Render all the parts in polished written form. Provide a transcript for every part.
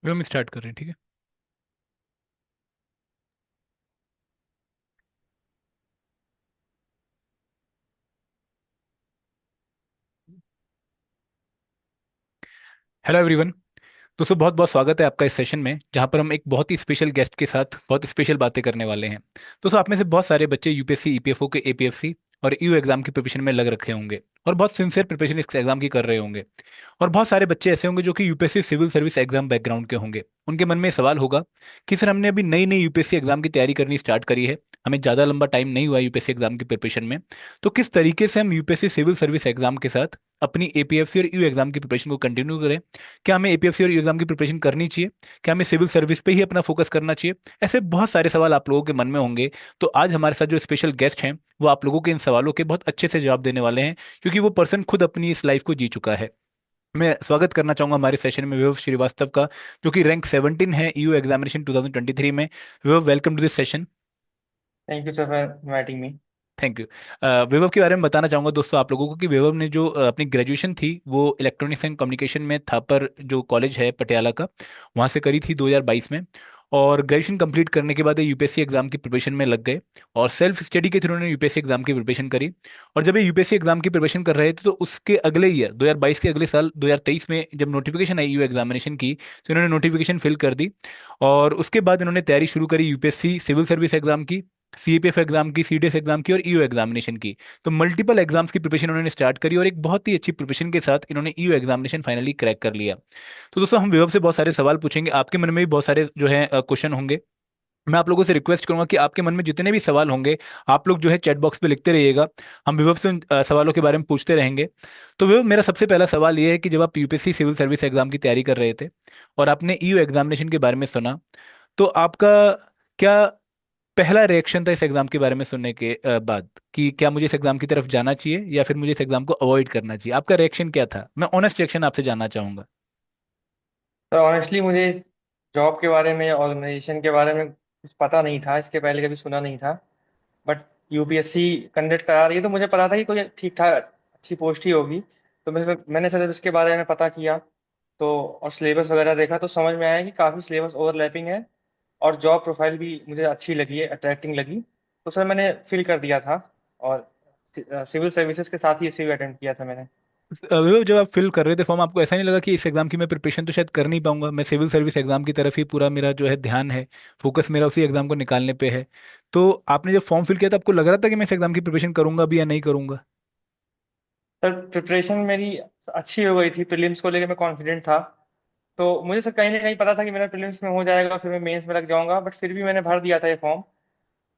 वे हम स्टार्ट कर रहे हैं, ठीक है। Hello everyone. दोस्तों, बहुत बहुत स्वागत है आपका इस सेशन में, जहां पर हम एक बहुत ही स्पेशल गेस्ट के साथ बहुत स्पेशल बातें करने वाले हैं। दोस्तों, आप में से बहुत सारे बच्चे यूपीएससी, ईपीएफओ के एपीएफसी और ईयू एग्जाम की प्रिपरेशन में लग रखे होंगे और बहुत सिंसियर प्रिपरेशन इस एग्जाम की कर रहे होंगे। और बहुत सारे बच्चे ऐसे होंगे जो कि UPSC civil service exam background के होंगे। उनके मन में ये सवाल होगा कि सर, हमने अभी नई नई यूपीएससी एग्जाम की तैयारी करनी स्टार्ट करी है, हमें ज़्यादा लंबा टाइम नहीं हुआ यूपीएससी एग्जाम की प्रिपरेशन में, तो किस तरीके से हम यूपीएससी सिविल सर्विस एग्जाम के साथ अपनी एपीएफसी और ईयू एग्जाम की प्रिपरेशन को कंटिन्यू करें। क्या हमें एपीएफसी और एग्जाम की प्रिपरेशन करनी चाहिए? क्या हमें सिविल सर्विस पे ही अपना फोकस करना चाहिए? ऐसे बहुत सारे सवाल आप लोगों के मन में होंगे। तो आज हमारे साथ जो स्पेशल गेस्ट हैं, वो आप लोगों के इन सवालों के बहुत अच्छे से जवाब देने वाले हैं, क्योंकि वो पर्सन खुद अपनी इस लाइफ को जी चुका है। मैं स्वागत करना चाहूंगा हमारे सेशन में विभव श्रीवास्तव का, जो कि रैंक 17 है ईयू एग्जामिनेशन 2023 में। Vibhav, welcome to this session. Thank you sir for inviting me. Thank you. Vibhav के बारे में बताना चाहूंगा दोस्तों आप लोगों को कि विभव ने जो अपनी ग्रेजुएशन थी वो इलेक्ट्रॉनिक्स एंड कम्युनिकेशन में थापर जो कॉलेज है पटियाला का, वहाँ से करी थी 2022 में। और ग्रेजुएशन कंप्लीट करने के बाद ये यूपीएससी एग्जाम की प्रिपरेशन में लग गए और सेल्फ स्टडी के थ्रू उन्होंने यूपीएससी एग्जाम की प्रिपरेशन करी। और जब ये यूपीएससी एग्जाम की प्रिपरेशन कर रहे थे तो उसके अगले ईयर 2022 के अगले साल 2023 में जब नोटिफिकेशन आई यू एग्जामिनेशन की, तो इन्होंने नोटिफिकेशन फिल कर दी। और उसके बाद इन्होंने तैयारी शुरू करी यूपीएससी सिविल सर्विस एग्जाम की, सीएपीएफ एग्जाम की, सीडीएस एग्जाम की और ईयू एग्जामिनेशन की। तो मल्टीपल एग्जाम्स की प्रिपरेशन उन्होंने स्टार्ट करी और एक बहुत ही अच्छी प्रिपरेशन के साथ इन्होंने ईयू एग्जामिनेशन फाइनली क्रैक कर लिया। तो दोस्तों, हम विभव से बहुत सारे सवाल पूछेंगे, आपके मन में भी बहुत सारे जो है क्वेश्चन होंगे। मैं आप लोगों से रिक्वेस्ट करूंगा कि आपके मन में जितने भी सवाल होंगे, आप लोग जो है चैट बॉक्स पे लिखते रहिएगा। हम विभव से उन सवालों के बारे में पूछते रहेंगे। तो विभव, मेरा सबसे पहला सवाल ये है कि जब आप यूपीएससी सिविल सर्विस एग्जाम की तैयारी कर रहे थे और आपने ईयू एग्जामिनेशन के बारे में सुना, तो आपका क्या पहला रिएक्शन था इस एग्जाम के बारे में सुनने के बाद, कि क्या मुझे इस एग्जाम की तरफ जाना चाहिए या फिर मुझे इस एग्जाम को अवॉइड करना चाहिए? आपका रिएक्शन क्या था? मैं ऑनेस्ट रिएक्शन आपसे जानना चाहूंगा। सर ऑनेस्टली मुझे जॉब के बारे में या ऑर्गेनाइजेशन के बारे में कुछ पता नहीं था, इसके पहले कभी सुना नहीं था। बट यूपीएससी कंडक्ट करा रही है तो मुझे पता था कि कोई ठीक ठाक अच्छी पोस्ट ही होगी। तो मैंने सर इसके बारे में पता किया तो और सिलेबस वगैरह देखा तो समझ में आया कि काफ़ी सिलेबस ओवरलैपिंग है और जॉब प्रोफाइल भी मुझे अच्छी लगी है, अट्रैक्टिंग लगी। तो सर मैंने फिल कर दिया था और सिविल सर्विसेज के साथ ही इसी अटेंड किया था मैंने। विभव, जब आप फिल कर रहे थे फॉर्म, आपको ऐसा नहीं लगा कि इस एग्जाम की मैं प्रिपरेशन तो शायद कर नहीं पाऊंगा, मैं सिविल सर्विस एग्जाम की तरफ ही पूरा मेरा जो है ध्यान है, फोकस मेरा उसी एग्जाम को निकालने पे है? तो आपने जब फॉर्म फिल किया तो आपको लग रहा था कि मैं इस एग्जाम की प्रिपरेशन करूंगा भी या नहीं करूंगा? सर प्रिपरेशन मेरी अच्छी हो गई थी, प्रीलिम्स को लेकर मैं कॉन्फिडेंट था। तो मुझे सर कहीं ना कहीं पता था कि मेरा प्रीलिम्स में हो जाएगा, फिर मैं मेंस में लग जाऊंगा, बट फिर भी मैंने भर दिया था ये फॉर्म।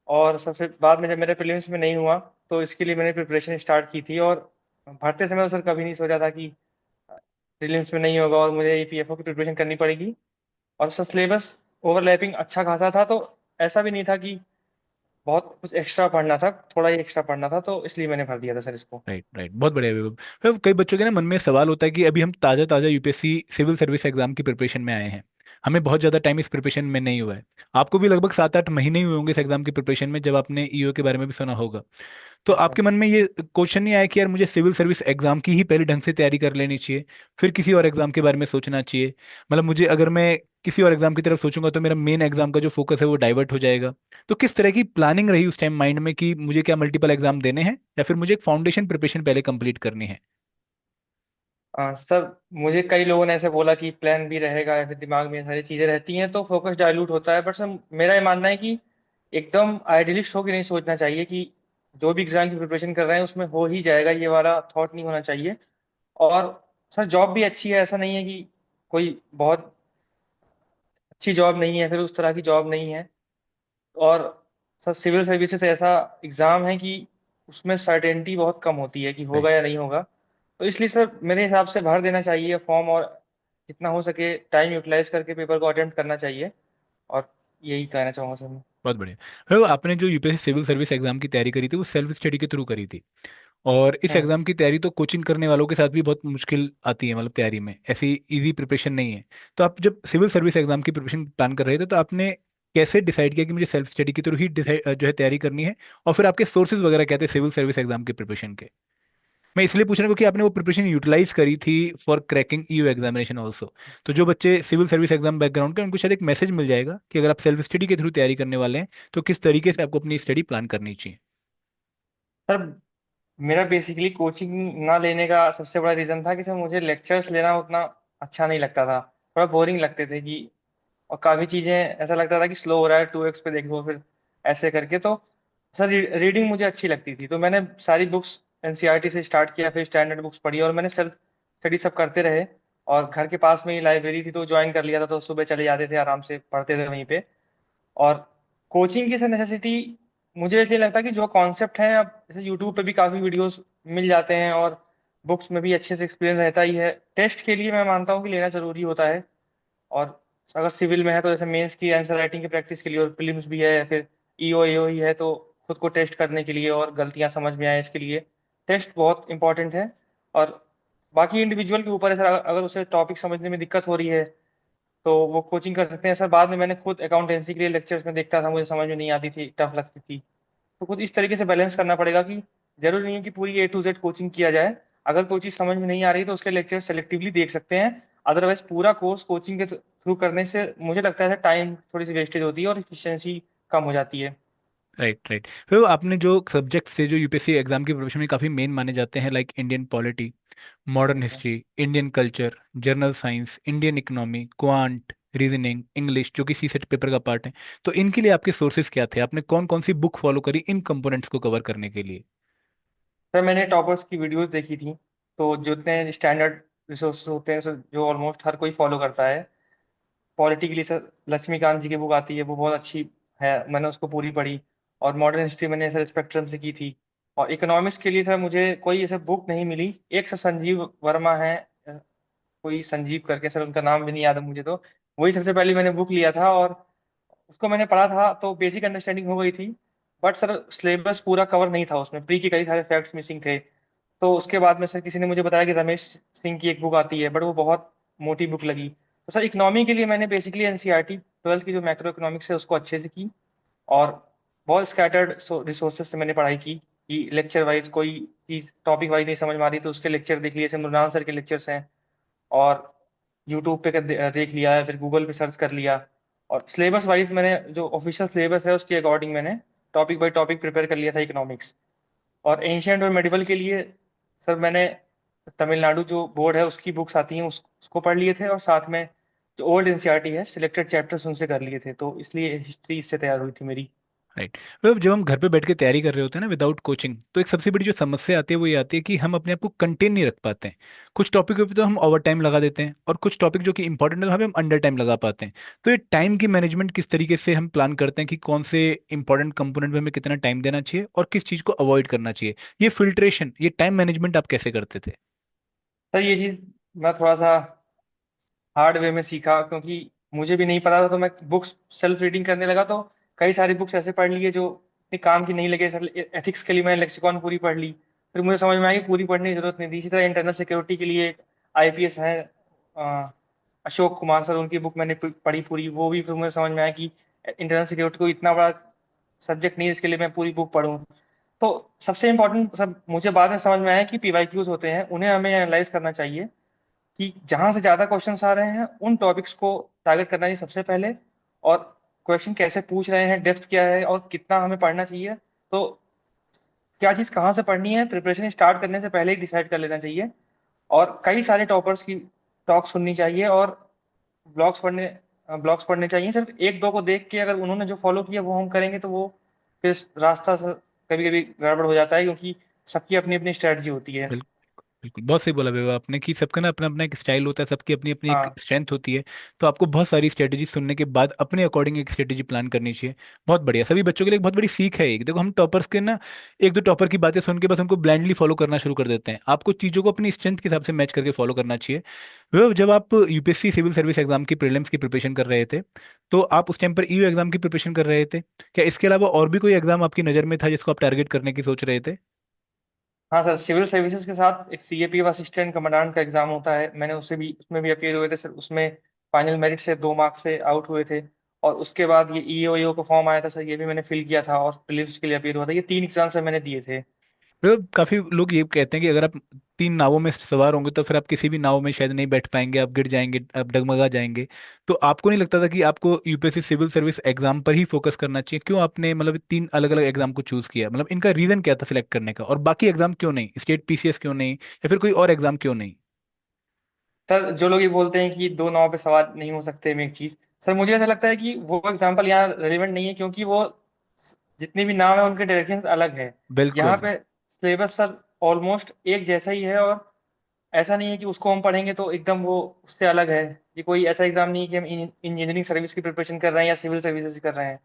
और सर फिर बाद में जब मेरे प्रीलिम्स में नहीं हुआ तो इसके लिए मैंने प्रिपरेशन स्टार्ट की थी। और भरते समय तो सर कभी नहीं सोचा था कि प्रीलिम्स में नहीं होगा और मुझे ईपीएफओ की प्रिपरेशन करनी पड़ेगी। और सर सिलेबस ओवरलैपिंग अच्छा खासा था, तो ऐसा भी नहीं था कि बहुत कुछ एक्स्ट्रा पढ़ना था, थोड़ा ही एक्स्ट्रा पढ़ना था, तो इसलिए मैंने भर दिया था सर इसको। राइट, राइट, बहुत बढ़िया विभव। विभव, कई बच्चों के ना मन में सवाल होता है कि अभी हम ताज़ा ताज़ा यूपीएससी सिविल सर्विस एग्जाम की प्रिपरेशन में आए हैं, हमें बहुत ज़्यादा टाइम इस प्रिपरेशन में नहीं हुआ है। आपको भी लगभग 7-8 महीने ही हुए होंगे इस एग्जाम की प्रिपरेशन में, जब आपने ईओ के बारे में भी सुना होगा। तो यस सर। आपके मन में ये क्वेश्चन नहीं आया कि यार मुझे सिविल सर्विस एग्जाम की ही पहले ढंग से तैयारी कर लेनी चाहिए, फिर किसी और एग्जाम के बारे में सोचना चाहिए? मतलब मुझे, अगर मैं किसी और एग्जाम की तरफ सोचूंगा तो मेरा मेन एग्जाम का जो फोकस है वो डाइवर्ट हो जाएगा। तो किस तरह की प्लानिंग रही उस टाइम माइंड में कि मुझे क्या मल्टीपल एग्जाम देने हैं या फिर मुझे एक फाउंडेशन प्रिपरेशन पहले कंप्लीट करनी है? सर मुझे कई लोगों ने ऐसे बोला कि प्लान भी रहेगा या फिर दिमाग में सारी चीजें रहती हैं तो फोकस डाइल्यूट होता है। बट सर मेरा ये मानना है कि एकदम आइडियलिस्ट होकर नहीं सोचना चाहिए कि जो भी एग्जाम की प्रिपरेशन कर रहे हैं उसमें हो ही जाएगा, ये वाला थॉट नहीं होना चाहिए। और सर जॉब भी अच्छी है, ऐसा नहीं है कि कोई बहुत अच्छी जॉब नहीं है, फिर उस तरह की जॉब नहीं है। और सर सिविल सर्विसेज ऐसा एग्जाम है कि उसमें सर्टेनिटी बहुत कम होती है कि होगा या नहीं होगा। तो इसलिए सर मेरे हिसाब से भर देना चाहिए फॉर्म और जितना हो सके टाइम यूटिलाइज करके पेपर को अटेम्प्ट करना चाहिए। और यही कहना चाहूंगा सर मैं। बहुत बढ़िया। फिर आपने जो यूपीएससी सिविल सर्विस एग्जाम की तैयारी करी थी वो सेल्फ स्टडी के थ्रू करी थी, और इस हम्म। एग्जाम की तैयारी तो कोचिंग करने वालों के साथ भी बहुत मुश्किल आती है, मतलब तैयारी में ऐसी इजी प्रिपरेशन नहीं है। तो आप जब सिविल सर्विस एग्जाम की प्रिपरेशन प्लान कर रहे थे तो आपने कैसे डिसाइड किया कि मुझे सेल्फ स्टडी के थ्रू ही जो है तैयारी करनी है? और फिर आपके सोर्सेज वगैरह क्या थे सिविल सर्विस एग्जाम के प्रिपरेशन के? मैं इसलिए पूछ रहा हूँ क्योंकि आपने वो प्रिपरेशन यूटिलाइज करी थी for cracking EU examination also. तो जो बच्चे सिविल सर्विस एग्जाम बैकग्राउंड के, उनको शायद एक मैसेज मिल जाएगा कि अगर आप सेल्फ स्टडी के थ्रू तैयारी करने वाले हैं तो किस तरीके से आपको अपनी स्टडी प्लान करनी चाहिए। सर मेरा बेसिकली कोचिंग ना लेने का सबसे बड़ा रीजन था कि सर मुझे लेक्चर्स लेना उतना अच्छा नहीं लगता था, थोड़ा बोरिंग लगते थे कि, और काफी चीजें ऐसा लगता था कि स्लो हो रहा है, 2x पे देख लो फिर ऐसे करके। तो सर रीडिंग मुझे अच्छी लगती थी, तो मैंने सारी बुक्स एनसीईआरटी से स्टार्ट किया, फिर स्टैंडर्ड बुक्स पढ़ी, और मैंने सेल्फ स्टडी सब करते रहे। और घर के पास में ही लाइब्रेरी थी तो ज्वाइन कर लिया था, तो सुबह चले जाते थे, आराम से पढ़ते थे वहीं पे। और कोचिंग की सर नेसेसिटी मुझे इसलिए लगता है कि जो कॉन्सेप्ट है, अब जैसे यूट्यूब पे भी काफी वीडियोस मिल जाते हैं, और बुक्स में भी अच्छे से एक्सपीरियंस रहता ही है। टेस्ट के लिए मैं मानता हूँ कि लेना जरूरी होता है। और अगर सिविल में है तो जैसे मेंस की आंसर राइटिंग की प्रैक्टिस के लिए, और प्रीलिम्स भी है, फिर ईओ एओ ही है, तो खुद को टेस्ट करने के लिए और गलतियां समझ में आए इसके लिए टेस्ट बहुत इंपॉर्टेंट है। और बाकी इंडिविजुअल के ऊपर है सर, अगर उसे टॉपिक समझने में दिक्कत हो रही है तो वो कोचिंग कर सकते हैं सर। बाद में मैंने खुद अकाउंटेंसी के लिए लेक्चर्स में देखता था, मुझे समझ में नहीं आती थी, टफ लगती थी। तो खुद इस तरीके से बैलेंस करना पड़ेगा कि जरूरी नहीं है कि पूरी A to Z कोचिंग किया जाए। अगर कोई चीज समझ में नहीं आ रही तो उसके लेक्चर सेलेक्टिवली देख सकते हैं। अदरवाइज पूरा कोर्स कोचिंग के थ्रू करने से मुझे लगता है टाइम थोड़ी सी वेस्टेज होती है और इफिशियंसी कम हो जाती है। Right right. फिर आपने जो सब्जेक्ट से जो यूपीएससी एग्जाम की प्रिपरेशन में काफ़ी मेन माने जाते हैं, like Indian polity, modern yes sir. History, Indian culture, general science, Indian economy, quant, reasoning, English, जो कि सी सेट पेपर का पार्ट है, तो इनके लिए आपके सोर्सेज क्या थे? आपने कौन कौन सी बुक फॉलो करी इन कंपोनेंट्स को कवर करने के लिए? सर मैंने टॉपर्स की वीडियोस देखी थी, तो जितने स्टैंडर्ड रिसोर्स होते हैं सर, जो ऑलमोस्ट हर कोई फॉलो करता है। पॉलिटिकली सर लक्ष्मीकांत जी की बुक आती है, वो बहुत अच्छी है, मैंने उसको पूरी पढ़ी। और मॉडर्न हिस्ट्री मैंने सर स्पेक्ट्रम से की थी। और इकोनॉमिक्स के लिए सर मुझे कोई ऐसे बुक नहीं मिली। एक सर संजीव वर्मा है, कोई संजीव करके, सर उनका नाम भी नहीं याद है मुझे, तो वही सबसे पहले मैंने बुक लिया था और उसको मैंने पढ़ा था, तो बेसिक अंडरस्टैंडिंग हो गई थी। बट सर सिलेबस पूरा कवर नहीं था उसमें, प्री के कई सारे फैक्ट्स मिसिंग थे। तो उसके बाद में सर किसी ने मुझे बताया कि रमेश सिंह की एक बुक आती है, बट वो बहुत मोटी बुक लगी। तो सर इकोनॉमी के लिए मैंने बेसिकली एनसीईआरटी 12th की जो मैक्रो इकोनॉमिक्स है उसको अच्छे से की। और बहुत स्कैटर्ड रिसोर्सेज से मैंने पढ़ाई की कि लेक्चर वाइज कोई चीज टॉपिक वाइज नहीं समझ में आ रही तो उसके लेक्चर देख लिए, जैसे मृणाल सर के लेक्चर्स हैं। और यूट्यूब पे देख लिया है, फिर गूगल पे सर्च कर लिया। और सिलेबस वाइज मैंने जो ऑफिशियल सिलेबस है उसके अकॉर्डिंग मैंने टॉपिक बाय टॉपिक प्रिपेयर कर लिया था इकोनॉमिक्स। और एंशियंट और मेडिवल के लिए सर मैंने तमिलनाडु जो बोर्ड है उसकी बुक्स आती हैं उसको पढ़ लिए थे, और साथ में जो ओल्ड एनसीईआरटी है सिलेक्टेड चैप्टर्स उनसे कर लिए थे, तो इसलिए हिस्ट्री इससे तैयार हुई थी मेरी। राइट। मतलब जब हम घर पे बैठ के तैयारी कर रहे होते हैं ना विदाउट कोचिंग, तो एक सबसे बड़ी जो समस्या आती है वो ये आती है कि हम अपने आप को कंटेन नहीं रख पाते हैं। कुछ टॉपिक पे तो हम ओवर टाइम लगा देते हैं, और कुछ टॉपिक जो कि इंपॉर्टेंट है वहाँ पे हम अंडर टाइम लगा पाते हैं। तो ये टाइम की मैनेजमेंट किस तरीके से हम प्लान करते हैं कि कौन से इंपॉर्टेंट कंपोनेंट में हमें कितना टाइम देना चाहिए और किस चीज़ को अवॉइड करना चाहिए, ये फिल्ट्रेशन, ये टाइम मैनेजमेंट आप कैसे करते थे? सर ये चीज मैं थोड़ा सा हार्ड वे में सीखा, क्योंकि मुझे भी नहीं पता था, तो मैं बुक्स सेल्फ रीडिंग करने लगा, तो कई सारी बुक्स ऐसे पढ़ लिए जो इतने काम की नहीं लगे सर। एथिक्स के लिए मैंने लेक्सिकॉन पूरी पढ़ ली, फिर मुझे समझ में आई पूरी पढ़ने की जरूरत नहीं थी। इसी तरह इंटरनल सिक्योरिटी के लिए आईपीएस है, अ, अशोक कुमार सर, उनकी बुक मैंने पढ़ी पूरी, वो भी फिर मुझे समझ में आया कि इंटरनल सिक्योरिटी को इतना बड़ा सब्जेक्ट नहीं है इसके लिए मैं पूरी बुक पढूं। तो सबसे इम्पोर्टेंट सब मुझे बाद में समझ में आया कि पीवाईक्यूज होते हैं, उन्हें हमें एनालाइज करना चाहिए कि जहां से ज्यादा क्वेश्चंस आ रहे हैं उन टॉपिक्स को टारगेट करना चाहिए सबसे पहले। और क्वेश्चन कैसे पूछ रहे हैं, डेप्थ क्या है, और कितना हमें पढ़ना चाहिए, तो क्या चीज कहाँ से पढ़नी है, प्रिपरेशन स्टार्ट करने से पहले ही डिसाइड कर लेना चाहिए। और कई सारे टॉपर्स की टॉक सुननी चाहिए, और ब्लॉग्स पढ़ने चाहिए। सिर्फ एक दो को देख के अगर उन्होंने जो फॉलो किया वो हम करेंगे तो वो फिर रास्ता कभी कभी गड़बड़ हो जाता है, क्योंकि सबकी अपनी अपनी स्ट्रेटजी होती है। बिल्कुल बिल्कुल, बहुत सही बोला विभा आपने कि सबका ना अपना अपना एक स्टाइल होता है, सबकी अपनी अपनी एक हाँ स्ट्रेंथ होती है। तो आपको बहुत सारी स्ट्रेटेजी सुनने के बाद अपने अकॉर्डिंग एक स्ट्रेटेजी प्लान करनी चाहिए। बहुत बढ़िया, सभी बच्चों के लिए एक बहुत बड़ी सीख है। एक देखो, हम टॉपर्स के ना एक दो टॉपर की बातें सुन के बस उनको ब्लाइंडली फॉलो करना शुरू कर देते हैं। आपको चीज़ों को अपनी स्ट्रेंथ के हिसाब से मैच करके फॉलो करना चाहिए। विभा, जब आप यूपीएससी सिविल सर्विस एग्जाम की प्रीलिम्स की प्रिपरेशन कर रहे थे, तो आप उस टाइम पर ईयू एग्जाम की प्रिपरेशन कर रहे थे, क्या इसके अलावा और भी कोई एग्जाम आपकी नज़र में था जिसको आप टारगेट करने की सोच रहे थे? हाँ सर, सिविल सर्विसेज के साथ एक सीएपी असिस्टेंट कमांडेंट का एग्जाम होता है, मैंने उसमें भी अपियर हुए थे सर। उसमें फाइनल मेरिट से 2 मार्क्स से आउट हुए थे। और उसके बाद ये ईओ का फॉर्म आया था सर, ये भी मैंने फिल किया था, और प्रीलिम्स के लिए अपियर हुआ था। ये 3 एग्जाम सर मैंने दिए थे। मतलब काफी लोग ये कहते हैं कि अगर आप तीन नावों में सवार होंगे तो फिर आप किसी भी नाव में शायद नहीं बैठ पाएंगे, आप गिर जाएंगे, आप डगमगा जाएंगे। तो आपको नहीं लगता था कि आपको यूपीएससी सिविल सर्विस एग्जाम पर ही फोकस करना चाहिए? क्यों आपने मतलब तीन अलग अलग एग्जाम को चूज किया? मतलब इनका रीजन क्या था सिलेक्ट करने का, और बाकी एग्जाम क्यों नहीं, स्टेट पीसीएस क्यों नहीं, या फिर कोई और एग्जाम क्यों नहीं? सर जो लोग ये बोलते हैं कि दो नाव पे सवार नहीं हो सकते में एक चीज, सर मुझे ऐसा लगता है कि वो एग्जाम्पल यहाँ रेलिवेंट नहीं है, क्योंकि वो जितनी भी नाव है उनके डायरेक्शन अलग है। यहाँ बिल्कुल। पे सिलेबस सर ऑलमोस्ट एक जैसा ही है, और ऐसा नहीं है कि उसको हम पढ़ेंगे तो एकदम वो उससे अलग है। ये कोई ऐसा एग्जाम नहीं है कि हम इंजीनियरिंग सर्विस की प्रिपरेशन कर रहे हैं या सिविल सर्विसेज कर रहे हैं।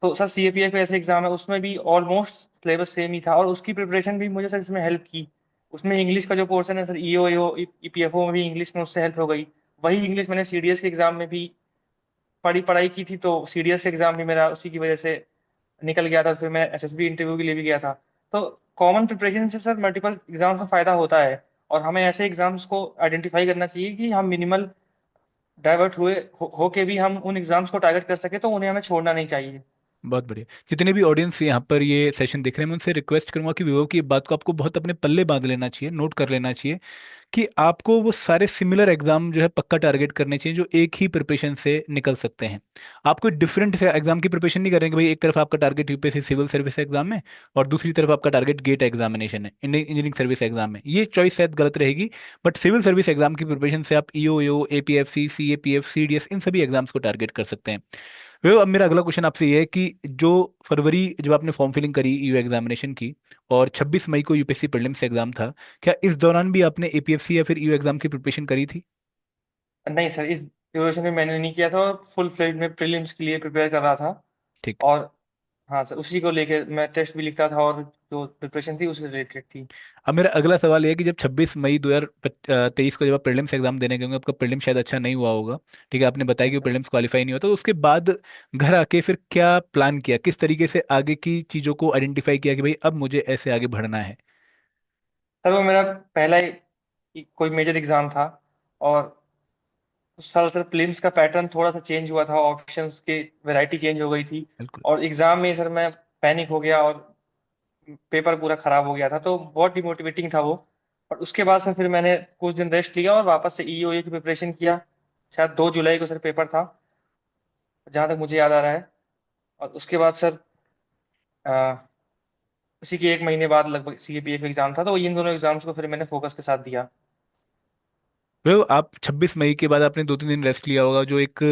तो सर सीएपीएफ ऐसे एग्जाम है, उसमें भी ऑलमोस्ट सिलेबस सेम ही था, और उसकी प्रिपरेशन भी मुझे सर इसमें हेल्प की। उसमें इंग्लिश का जो पोर्शन है सर, ईओ ईओ ईपीएफओ में भी इंग्लिश में उससे हेल्प हो गई। वही इंग्लिश मैंने सीडीएस के एग्जाम में भी पढ़ी पढ़ाई की थी, तो सीडीएस एग्जाम भी मेरा उसी की वजह से निकल गया था, फिर मैं एसएसबी इंटरव्यू के लिए भी गया था। तो कॉमन प्रिपरेशन से सर मल्टीपल एग्जाम्स में फायदा होता है, और हमें ऐसे एग्जाम्स को आइडेंटिफाई करना चाहिए कि हम मिनिमल डाइवर्ट होके भी हम उन एग्जाम्स को टारगेट कर सके, तो उन्हें हमें छोड़ना नहीं चाहिए। बहुत बढ़िया। जितने भी ऑडियंस यहाँ पर ये सेशन देख रहे हैं, मैं उनसे रिक्वेस्ट करूंगा कि विवो की बात को आपको बहुत अपने पल्ले बांध लेना चाहिए, नोट कर लेना चाहिए कि आपको वो सारे सिमिलर एग्जाम जो है पक्का टारगेट करने चाहिए जो एक ही प्रिपरेशन से निकल सकते हैं। आप कोई डिफरेंट से एग्जाम की प्रिपरेशन नहीं करेंगे, भाई एक तरफ आपका target UPSC civil service exam में और दूसरी तरफ आपका टारगेट गेट एग्जामिनेशन है, इंडियन इंजीनियरिंग सर्विस एग्जाम में, ये चॉइस शायद गलत रहेगी। बट सिविल सर्विस एग्जाम की प्रिपरेशन से आप ईओ यो एपीएफसी सीएपीएफ सीडीएस इन सभी एग्जाम्स को टारगेट कर सकते हैं। वो अब मेरा अगला क्वेश्चन आपसे ये है कि जो फरवरी जब आपने फॉर्म फिलिंग करी यू एग्जामिनेशन की और 26 मई को यूपीएससी प्रीलिम्स एग्जाम था, क्या इस दौरान भी आपने एपीएफसी या फिर यू एग्जाम की प्रिपरेशन करी थी? नहीं सर, इस ड्यूरेशन में मैंने नहीं किया था, और फुल फ्लेज में प्रीलिम्स के लिए प्रिपेयर कर रहा था। ठीक। और हाँ सर, उसी को लेके मैं टेस्ट भी लिखता था, और जो प्रिपरेशन थी उससे रिलेटेड थी। अब मेरा अगला सवाल ये है कि जब 26 मई 2023 को जब आप प्रीलिम्स एग्जाम देने गए होंगे, आपका प्रीलिम्स शायद अच्छा नहीं हुआ होगा, ठीक है, आपने बताया कि यस सर। प्रीलिम्स क्वालिफाई नहीं हुआ, तो उसके बाद घर आके फिर क्या प्लान किया, किस तरीके से आगे की चीज़ों को आइडेंटिफाई किया कि भाई अब मुझे ऐसे आगे बढ़ना है? सर वो मेरा पहला कोई मेजर एग्जाम था, और उस साल सर प्रीलिम्स का पैटर्न थोड़ा सा चेंज हुआ था, ऑप्शंस की वैरायटी चेंज हो गई थी। बिल्कुल। और एग्जाम में सर मैं पैनिक हो गया, और पेपर पूरा खराब हो गया था, तो बहुत डिमोटिवेटिंग था वो। और उसके बाद सर फिर मैंने कुछ दिन रेस्ट लिया, और वापस से ईओए की प्रिपरेशन किया। शायद 2 जुलाई को सर पेपर था, जहाँ तक मुझे याद आ रहा है। और उसके बाद सर उसी के एक महीने बाद लगभग सीएपीएफ एग्जाम था, तो इन दोनों एग्जाम्स को फिर मैंने फोकस के साथ दिया। वो आप 26 मई के बाद आपने 2-3 दिन रेस्ट लिया होगा, जो एक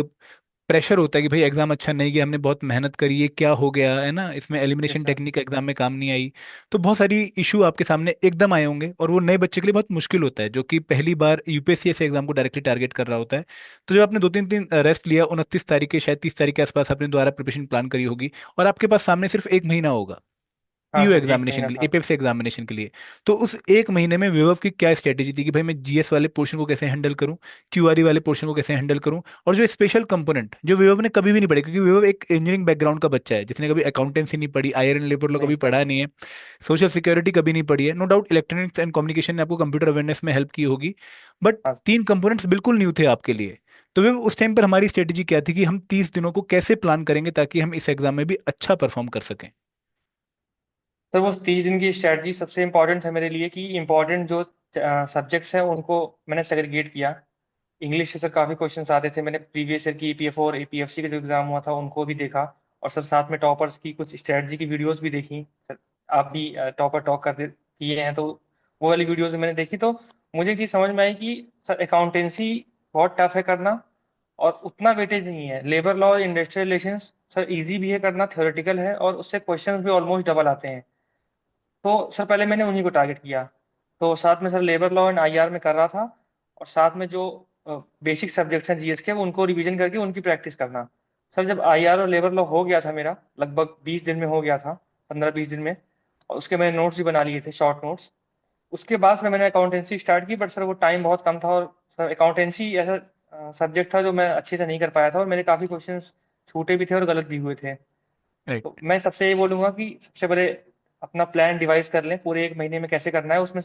प्रेशर होता है कि भाई एग्जाम अच्छा नहीं गया, हमने बहुत मेहनत करी, ये क्या हो गया है ना, इसमें yes elimination sir. Technique exam में काम नहीं आई। तो बहुत सारी इशू आपके सामने एकदम आए होंगे, और वो नए बच्चे के लिए बहुत मुश्किल होता है जो कि पहली बार यूपीएससी से एग्जाम को डायरेक्टली टारगेट कर रहा होता है। तो जब आपने 2-3 दिन रेस्ट लिया, 29 तारीख के शायद 30 तारीख के आसपास आपने दोबारा प्रिपरेशन प्लान करी होगी, और आपके पास सामने सिर्फ एक महीना होगा हाँ ईयू सर, एक एग्जामिनेशन महीना के लिए, था। एपीएफसी एग्जामिनेशन के लिए। तो उस एक महीने में विभव की क्या स्ट्रेटेजी थी कि भाई मैं जीएस वाले पोर्शन को कैसे हैंडल करूं, क्यूआरई वाले पोर्शन को कैसे हैंडल करूं, और जो स्पेशल कंपोनेंट जो विभव ने कभी भी नहीं पढ़े, क्योंकि विभव एक इंजीनियरिंग बैकग्राउंड का बच्चा है जिसने कभी अकाउंटेंसी नहीं पढ़ी, आयरन लेबर लॉ नहीं कभी सर। पढ़ा नहीं है, सोशल सिक्योरिटी कभी नहीं पढ़ी है। No doubt electronics and communication ने आपको कंप्यूटर अवेयरनेस में हेल्प की होगी, बट हाँ सर। तीन कंपोनेंट्स बिल्कुल न्यू थे आपके लिए। तो वे उस टाइम पर हमारी स्ट्रेटेजी क्या थी कि हम 30 दिनों को कैसे प्लान करेंगे ताकि हम इस एग्जाम में भी अच्छा परफॉर्म कर सकें? सर वो 30 दिन की स्ट्रैटेजी सबसे इम्पोर्टेंट है मेरे लिए, कि इम्पोर्टेंट जो सब्जेक्ट्स हैं उनको मैंने सेग्रीगेट किया। इंग्लिश से सर काफ़ी क्वेश्चंस आते थे, मैंने प्रीवियस ईयर की ईपीएफओ और एपीएफसी का जो एग्जाम हुआ था उनको भी देखा। और सर साथ में टॉपर्स की कुछ स्ट्रैटेजी की वीडियोस भी देखी सर। आप भी टॉपर टॉक करते किए हैं, तो वो वाली वीडियोस मैंने देखी, तो मुझे एक चीज़ समझ में आई कि सर अकाउंटेंसी बहुत टफ है करना, और उतना वेटेज नहीं है। लेबर लॉ और इंडस्ट्रियल रिलेशंस सर इजी भी है करना, थ्योरेटिकल है, और उससे क्वेश्चंस भी ऑलमोस्ट डबल आते हैं। तो सर पहले मैंने उन्हीं को टारगेट किया। तो साथ में sir labour law and IR में कर रहा था, और साथ में जो बेसिक सब्जेक्ट्स हैं जीएस के उनको रिवीजन करके उनकी प्रैक्टिस करना। सर जब आईआर और लेबर लॉ हो गया था मेरा, लगभग 20 दिन में हो गया था, 15-20 दिन में, और उसके मैंने नोट्स भी बना लिए थे, शॉर्ट नोट्स। उसके बाद सर मैंने अकाउंटेंसी स्टार्ट की, बट सर वो टाइम बहुत कम था, और सर अकाउंटेंसी ऐसा सब्जेक्ट था जो मैं अच्छे से नहीं कर पाया था, और मेरे काफ़ी क्वेश्चंस छूटे भी थे और गलत भी हुए थे। तो राइट। मैं सबसे ये बोलूंगा कि सबसे पहले अपना प्लान डिवाइस कर लें, पूरे एक महीने में कैसे करना है। उसमें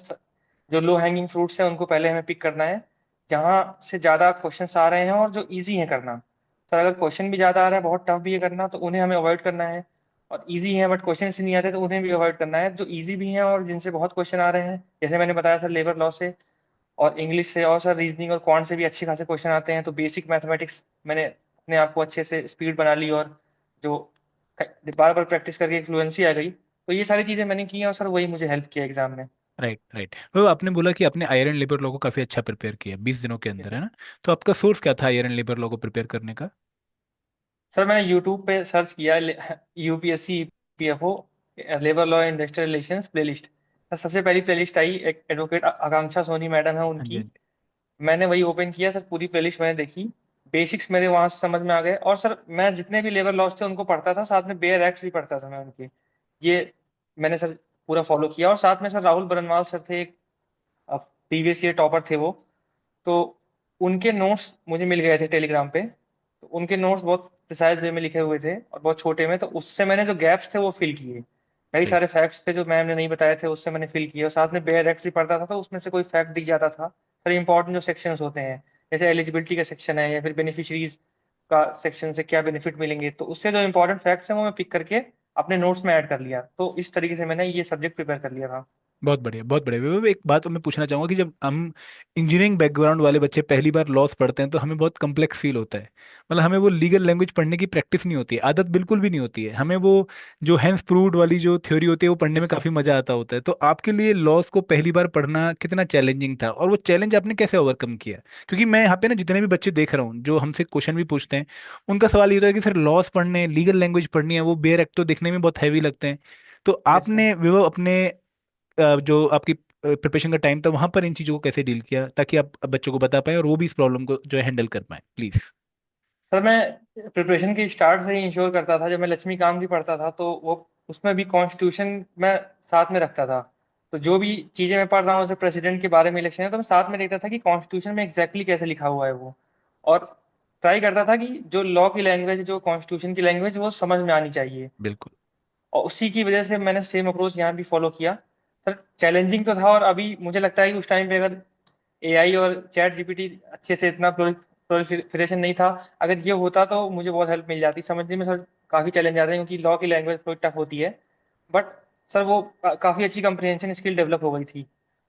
जो लो हैंगिंग फ्रूट्स हैं उनको पहले हमें पिक करना है, जहाँ से ज़्यादा क्वेश्चंस आ रहे हैं और जो इजी है करना। सर अगर क्वेश्चन भी ज़्यादा आ रहा है, बहुत टफ भी है करना, तो उन्हें हमें अवॉइड करना है। और इजी हैं बट क्वेश्चन से नहीं आते तो उन्हें भी अवॉइड करना है। जो इजी भी हैं और जिनसे बहुत क्वेश्चन आ रहे हैं, जैसे मैंने बताया सर लेबर लॉ से और इंग्लिश से, और सर रीजनिंग और क्वांट से भी अच्छे खासे क्वेश्चन आते हैं। तो बेसिक मैथमेटिक्स मैंने अपने आप को अच्छे से स्पीड बना ली, और जो बार बार प्रैक्टिस करके एक फ्लुएंसी आ गई। तो ये सारी चीजें मैंने की हैं और सर वही मुझे हेल्प किया एग्जाम में। Right right. वो आपने बोला कि आपने आयरन लेबर लॉ को काफी अच्छा प्रिपेयर किया 20 दिनों के जी अंदर, है सर। ना? तो आपका सोर्स क्या था आयरन लेबर लॉ को प्रिपेयर करने का? सर मैंने यूट्यूब पे सर्च किया UPSC EPFO labour law industrial relations playlist. सबसे पहली प्लेलिस्ट आई एक एडवोकेट आकांक्षा सोनी मैडम है हाँ जी, हाँ उनकी। जी। मैंने वही ओपन किया सर, पूरी प्लेलिस्ट मैंने देखी। बेसिक्स मेरे वहां से समझ में आ गए, और सर मैं जितने भी लेबर लॉज थे उनको पढ़ता था, साथ में बेयर एक्ट भी पढ़ता था मैं उनके। ये मैंने सर पूरा फॉलो किया। और साथ में सर राहुल बरनवाल सर थे, एक प्रीवियस ईयर टॉपर थे वो। तो उनके नोट्स मुझे मिल गए थे टेलीग्राम पे। तो उनके नोट्स बहुत प्रिसाइज वे में लिखे हुए थे और बहुत छोटे में, तो उससे मैंने जो गैप्स थे वो फिल किए। कई Great. सारे फैक्ट्स थे जो मैम ने नहीं बताए थे, उससे मैंने फिल किए। और साथ में बेयर एक्ट भी पढ़ता था, तो उसमें से कोई फैक्ट दिख जाता था। सर इंपॉर्टेंट जो सेक्शंस होते हैं, जैसे एलिजिबिलिटी का सेक्शन है या फिर बेनिफिशरीज का सेक्शन से क्या बेनिफिट मिलेंगे, तो उससे जो इंपॉर्टेंट फैक्ट्स हैं वो मैं पिक करके अपने नोट्स में ऐड कर लिया। तो इस तरीके से मैंने ये सब्जेक्ट प्रिपेयर कर लिया था। बहुत बढ़िया, बहुत बढ़िया। वैभव, एक बात मैं पूछना चाहूंगा कि जब हम इंजीनियरिंग बैकग्राउंड वाले बच्चे पहली बार लॉस पढ़ते हैं तो हमें बहुत कम्प्लेक्स फील होता है। मतलब हमें वो लीगल लैंग्वेज पढ़ने की प्रैक्टिस नहीं होती है, आदत बिल्कुल भी नहीं होती है हमें। वो जो हैंस प्रूव्ड वाली जो थ्योरी होती है वो पढ़ने में यस सर। काफी मजा आता होता है। तो आपके लिए लॉस को पहली बार पढ़ना कितना चैलेंजिंग था, और वो चैलेंज आपने कैसे ओवरकम किया? क्योंकि मैं यहाँ पे ना जितने भी बच्चे देख रहा हूँ जो हमसे क्वेश्चन भी पूछते हैं, उनका सवाल ये होता है कि सर लॉस पढ़ने, लीगल लैंग्वेज पढ़नी है, वो बेयर एक्ट तो दिखने में बहुत हैवी लगते हैं। तो यस सर। आपने विभव अपने जो आपकी प्रिपरेशन का टाइम था वहां पर इन चीजों को कैसे डील किया, ताकि आप बच्चों को बता पाए और वो भी इस प्रॉब्लम को जो है हैंडल कर पाए, प्लीज? सर मैं प्रिपरेशन की स्टार्ट से ही इंश्योर करता था। जब मैं लक्ष्मीकांत भी पढ़ता था तो वो उसमें भी कॉन्स्टिट्यूशन मैं साथ में रखता था। तो जो भी चीजें मैं पढ़ रहा हूँ, जैसे प्रेसिडेंट के बारे में, इलेक्शन है, तो मैं साथ में देखता था कि कॉन्स्टिट्यूशन में एग्जैक्टली कैसे लिखा हुआ है वो। और ट्राई करता था कि जो लॉ की लैंग्वेज, जो कॉन्स्टिट्यूशन की लैंग्वेज, वो समझ में आनी चाहिए। बिल्कुल। और उसी की वजह से मैंने सेम अप्रोच यहाँ भी फॉलो किया। सर चैलेंजिंग तो था, और अभी मुझे लगता है कि उस टाइम पे अगर एआई और चैट जीपीटी अच्छे से इतना प्रोलिफरेशन नहीं था, अगर ये होता तो मुझे बहुत हेल्प मिल जाती समझने में। सर काफी चैलेंज आते हैं क्योंकि लॉ की लैंग्वेज थोड़ी टफ होती है, बट सर वो काफी अच्छी कंप्रिहेंशन स्किल डेवलप हो गई थी।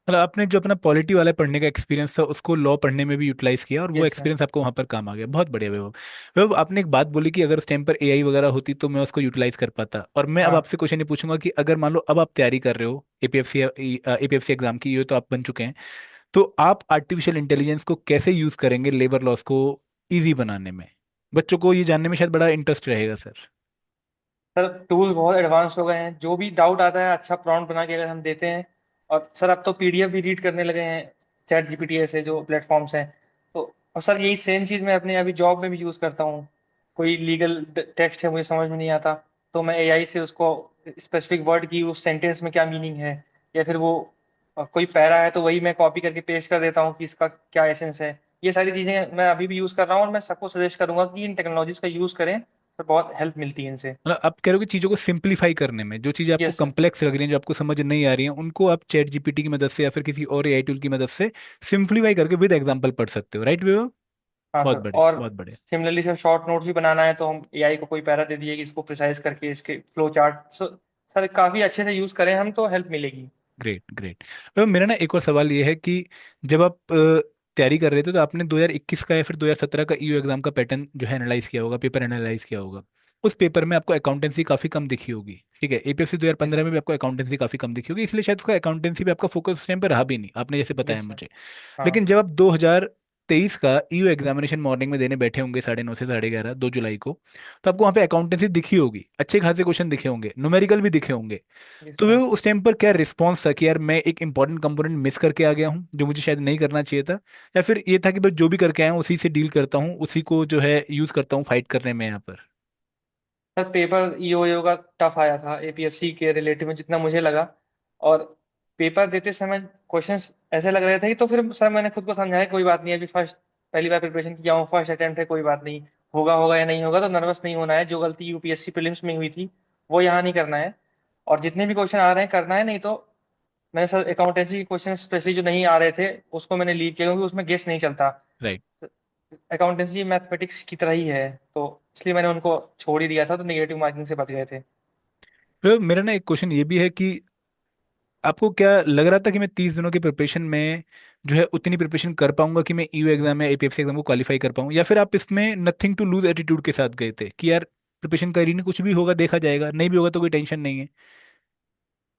मतलब आपने जो अपना पॉलिटी वाला पढ़ने का एक्सपीरियंस था उसको लॉ पढ़ने में भी यूटिलाइज किया, और वो यस सर। एक्सपीरियंस आपको वहां पर काम आ गया। बहुत बढ़िया वैभव। वैभव, आपने एक बात बोली कि अगर उस टाइम पर एआई वगैरह होती तो मैं उसको यूटिलाइज कर पाता, और मैं अब हाँ आपसे क्वेश्चन ये पूछूंगा कि अगर मान लो अब आप तैयारी कर रहे हो एपीएफसी एपीएफसी एग्जाम की, ये तो आप बन चुके हैं, तो आप आर्टिफिशियल इंटेलिजेंस को कैसे यूज करेंगे लेबर लॉस को इजी बनाने में? बच्चों को ये जानने में शायद बड़ा इंटरेस्ट रहेगा सर। सर टूल्स बहुत एडवांस हो गए हैं। जो भी डाउट आता है अच्छा प्रॉम्प्ट बना के अगर हम देते हैं, और सर अब तो पीडीएफ भी रीड करने लगे हैं चैट जीपीटी ऐसे जो प्लेटफॉर्म्स हैं। तो और सर यही सेम चीज़ मैं अपने अभी जॉब में भी यूज़ करता हूँ। कोई लीगल टेक्स्ट है मुझे समझ में नहीं आता, तो मैं एआई से उसको स्पेसिफिक वर्ड की उस सेंटेंस में क्या मीनिंग है, या फिर वो कोई पैरा है तो वही मैं कॉपी करके पेस्ट कर देता हूँ कि इसका क्या एसेंस है। ये सारी चीज़ें मैं अभी भी यूज़ कर रहा हूँ, और मैं सबको सजेस्ट करूंगा कि इन टेक्नोलॉजीज का यूज़ करें। तो बहुत हेल्प मिलती है इनसे। मतलब आप कह रहे हो कि चीज़ों को सिंप्लीफाई करने में जो चीज़ें आपको यस सर। कॉम्प्लेक्स लग रही हैं, जो आपको समझ नहीं आ रही हैं, उनको आप चैट जीपीटी की मदद से या फिर किसी और एआई टूल की मदद से सिंप्लीफाई करके विद एग्जांपल पढ़ सकते हो, राइट विवेक? हाँ बहुत सर। बढ़िया, और बहुत बढ़िया। सिमिलरली सर शॉर्ट नोट्स भी बनाना है तो हम एआई को कोई पैरा दे दिए कि इसको प्रिसाइज करके इसके फ्लो चार्ट, सर काफी अच्छे से यूज करें हम तो हेल्प मिलेगी। Great great. तो मेरा ना एक और सवाल ये है कि जब आप तैयारी कर रहे थे तो आपने 2021 का या फिर 2017 का ईयू एग्जाम का पैटर्न जो है एनालाइज किया होगा, पेपर एनालाइज किया होगा। उस पेपर में आपको अकाउंटेंसी काफी कम दिखी होगी, ठीक है? APSC yes 2015 sir. में भी आपको अकाउंटेंसी काफी कम दिखी होगी, इसलिए शायद उसका अकाउंटेंसी पे आपका फोकस उस टाइम पे रहा भी नहीं, आपने जैसे बताया यस सर। मुझे। हाँ। लेकिन जब आप 2023 का ईयू एग्जामिनेशन मॉर्निंग में देने बैठे होंगे 9:30 से 11:30, 2 जुलाई को, तो आपको वहाँ पे अकाउंटेंसी दिखी होगी, अच्छे खासे क्वेश्चन दिखे होंगे, न्यूमेरिकल भी दिखे होंगे। यस तो सर। वो उस टाइम पर क्या रिस्पॉन्स था कि यार मैं एक इंपॉर्टेंट कंपोनेंट मिस करके आ गया हूँ जो मुझे शायद नहीं करना चाहिए था, या फिर ये था कि बस जो भी करके आया हूँ उसी से डील करता हूँ, उसी को जो है यूज करता हूँ फाइट करने में यहाँ पर? सर पेपर ईओ का टफ आया था एपीएससी के रिलेटिव में जितना मुझे लगा। और पेपर देते समय क्वेश्चंस ऐसे लग रहे थे कि, तो फिर सर मैंने खुद को समझाया कोई बात नहीं, अभी फर्स्ट पहली बार प्रिपरेशन किया हूँ, फर्स्ट अटेम्प्ट है, कोई बात नहीं, होगा होगा या नहीं होगा तो नर्वस नहीं होना है। जो गलती यूपीएससी प्रीलिम्स में हुई थी वो यहाँ नहीं करना है। और जितने भी क्वेश्चन आ रहे हैं करना है, नहीं तो मैंने सर अकाउंटेंसी के क्वेश्चन स्पेशली जो नहीं आ रहे थे उसको मैंने लीव किया, क्योंकि उसमें गेस नहीं चलता। राइट। अकाउंटेंसी मैथमेटिक्स की तरह ही है, तो इसलिए मैंने उनको छोड़ ही दिया था, तो नेगेटिव मार्किंग से बच गए थे। तो मेरा ना एक क्वेश्चन ये भी है कि आपको क्या लग रहा था कि मैं 30 दिनों की प्रिपरेशन में जो है उतनी प्रिपरेशन कर पाऊंगा कि मैं ईयू एग्जाम या एपीएफसी एग्जाम को क्वालिफाई कर पाऊँ, या फिर आप इसमें नथिंग टू लूज एटीट्यूड के साथ गए थे कि यार प्रिपरेशन करी नहीं, कुछ भी होगा देखा जाएगा, नहीं भी होगा तो कोई टेंशन नहीं है?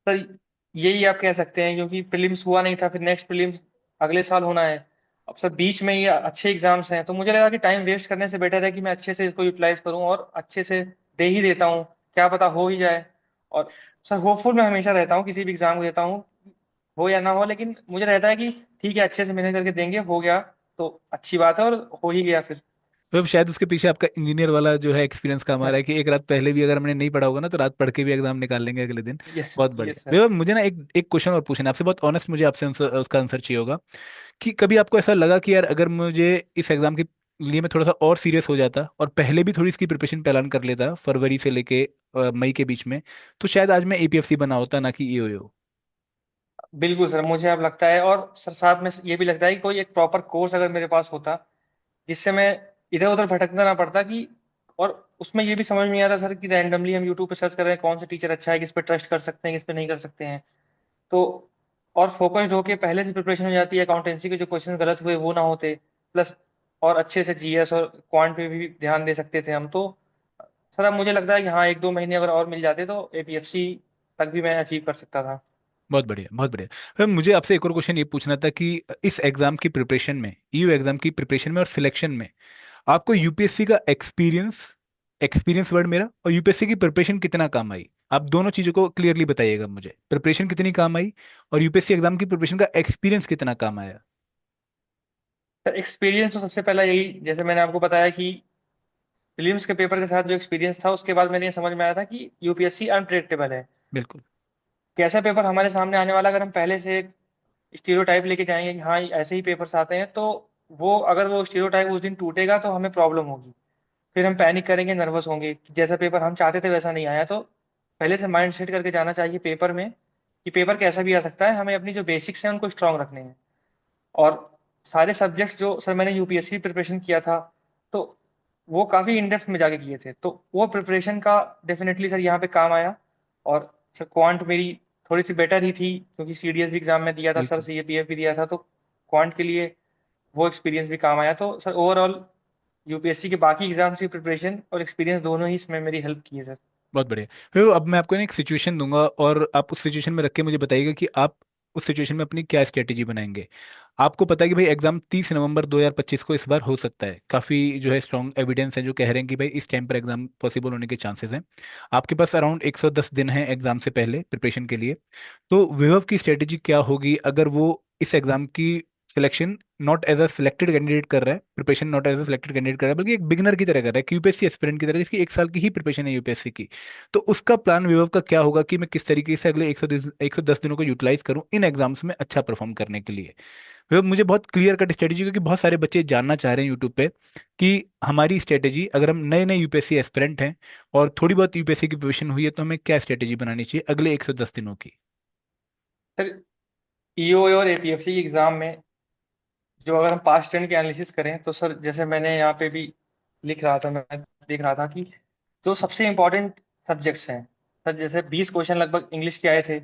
सर यही आप कह सकते हैं, क्योंकि प्रीलिम्स हुआ नहीं था, फिर नेक्स्ट प्रीलिम्स अगले साल होना है। अब सर बीच में ये अच्छे एग्जाम्स हैं, तो मुझे लगा कि टाइम वेस्ट करने से बेटर है कि मैं अच्छे से इसको यूटिलाइज करूं और अच्छे से दे ही देता हूं, क्या पता हो ही जाए। और सर होपफुल मैं हमेशा रहता हूँ, किसी भी एग्जाम को देता हूँ, हो या ना हो, लेकिन मुझे रहता है कि ठीक है अच्छे से मेहनत करके देंगे, हो गया तो अच्छी बात है, और हो ही गया फिर। तो शायद उसके पीछे आपका इंजीनियर वाला जो है एक्सपीरियंस काम आ रहा है कि एक रात पहले भी अगर हमने नहीं पढ़ा होगा ना तो रात पढ़ के भी एग्जाम निकाल लेंगे अगले दिन। यस। बहुत यस बढ़िया सर। भैया, मुझे ना एक एक क्वेश्चन और पूछना है आपसे, बहुत ऑनेस्ट, मुझे आपसे उसका आंसर चाहिए होगा कि कभी आपको ऐसा लगा कि यार अगर मुझे इस एग्जाम के लिए मैं थोड़ा सा और सीरियस हो जाता और पहले भी थोड़ी इसकी प्रिपरेशन प्लान कर लेता फरवरी से लेके मई के बीच में, तो शायद आज मैं एपीएफसी बना होता ना कि ईओयू? बिल्कुल सर, मुझे अब लगता है, और सर साथ में ये भी लगता है कि कोई एक प्रॉपर कोर्स अगर मेरे पास होता, जिससे मैं इधर उधर भटकना ना पड़ता कि, और उसमें ये भी समझ में आता सर कि रैंडमली हम यूट्यूब पे सर्च कर रहे हैं कौन सा टीचर अच्छा है, किस पे ट्रस्ट कर सकते हैं, किस पे नहीं कर सकते हैं। तो और फोकस्ड होके पहले से प्रिपरेशन हो जाती है, अकाउंटेंसी के जो क्वेश्चन गलत हुए वो ना होते, प्लस और अच्छे से जीएस और क्वांट पे भी ध्यान दे सकते थे हम तो। सर अब मुझे लगता है कि हाँ, 1-2 महीने अगर और मिल जाते तो एपीएफसी तक भी मैं अचीव कर सकता था। बहुत बढ़िया, बहुत बढ़िया। फिर मुझे आपसे एक और क्वेश्चन ये पूछना था कि इस एग्जाम की प्रिपरेशन में, ईयू एग्जाम की प्रिपरेशन में और सिलेक्शन में आपको यूपीएससी का एक्सपीरियंस, एक्सपीरियंस वर्ड मेरा, और यूपीएससी की प्रिपरेशन कितना काम आई? आप दोनों चीजों को क्लियरली बताइएगा मुझे, प्रिपरेशन कितनी काम आई और यूपीएससी एग्जाम की प्रिपरेशन का एक्सपीरियंस कितना काम आया? सर एक्सपीरियंस तो सबसे पहला यही, जैसे मैंने आपको बताया कि फिल्म्स के पेपर के साथ जो एक्सपीरियंस था, उसके बाद मैंने ये समझ में आया था कि यूपीएससी अनप्रेडिक्टेबल है। बिल्कुल। कैसा पेपर हमारे सामने आने वाला, अगर हम पहले से स्टीरियोटाइप लेके जाएंगे कि हाँ ऐसे ही पेपर्स आते हैं, तो वो अगर वो स्टीरियोटाइप उस दिन टूटेगा तो हमें प्रॉब्लम होगी। फिर हम पैनिक करेंगे, नर्वस होंगे कि जैसा पेपर हम चाहते थे वैसा नहीं आया। तो पहले से माइंड सेट करके जाना चाहिए पेपर में कि पेपर कैसा भी आ सकता है, हमें अपनी जो बेसिक्स हैं उनको स्ट्रांग रखने हैं। और सारे सब्जेक्ट्स जो सर मैंने यूपीएससी प्रिपरेशन किया था, तो वो काफ़ी इन डेप्थ में जाके किए थे, तो वो प्रिपरेशन का डेफिनेटली सर यहाँ पे काम आया। और सर क्वांट मेरी थोड़ी सी बेटर ही थी, क्योंकि सीडीएस भी एग्जाम में दिया था सर, बिल्कुल। सीएपीएफ भी दिया था, तो क्वांट के लिए वो एक्सपीरियंस भी काम आया। तो सर ओवरऑल यूपीएससी के बाकी एग्जाम्स की प्रिपरेशन और एक्सपीरियंस दोनों ही इसमें मेरी हेल्प की है सर। बहुत बढ़िया। फिर अब मैं आपको ना एक सिचुएशन दूंगा और आप उस सिचुएशन में रख के मुझे बताइएगा कि आप उस सिचुएशन में अपनी क्या स्ट्रेटेजी बनाएंगे। आपको पता है कि भाई एग्जाम 30 नवंबर 2025 को इस बार हो सकता है, काफ़ी जो है स्ट्रॉन्ग एविडेंस है जो कह रहे हैं कि भाई इस टाइम पर एग्जाम पॉसिबल होने के चांसेस हैं। आपके पास अराउंड 110 दिन है एग्जाम से पहले प्रिपरेशन के लिए। तो विभव की स्ट्रेटेजी क्या होगी अगर वो इस एग्जाम की selection not as a selected candidate कर रहा है, preparation not as a selected candidate कर रहा है बल्कि एक बिगनर की तरह कर रहा है कि यूपीएससी एस्पिरेंट की तरह, जिसकी 1 साल की ही प्रिपरेशन है यूपीएससी की? तो उसका प्लान विभव का क्या होगा कि मैं किस तरीके से अगले 110 दिनों को यूटिलाइज करूं इन एग्जाम्स में अच्छा परफॉर्म करने के लिए? विभव मुझे बहुत क्लियर कट स्ट्रेटेजी, क्योंकि बहुत सारे बच्चे जानना चाह रहे हैं यूट्यूब पे कि हमारी स्ट्रेटेजी, अगर हम नए नए यूपीएससी एस्पिरेंट हैं और थोड़ी बहुत यूपीएससी की प्रिपरेशन हुई है, तो हमें क्या स्ट्रेटेजी बनानी चाहिए अगले 110 दिनों की? सर ईओ और एपीएफसी एग्जाम में जो अगर हम पास्ट ट्रेंड की एनालिसिस करें, तो सर जैसे मैंने यहाँ पे भी लिख रहा था, मैं देख रहा था कि जो सबसे इम्पोर्टेंट सब्जेक्ट्स हैं सर, जैसे 20 क्वेश्चन लगभग इंग्लिश के आए थे,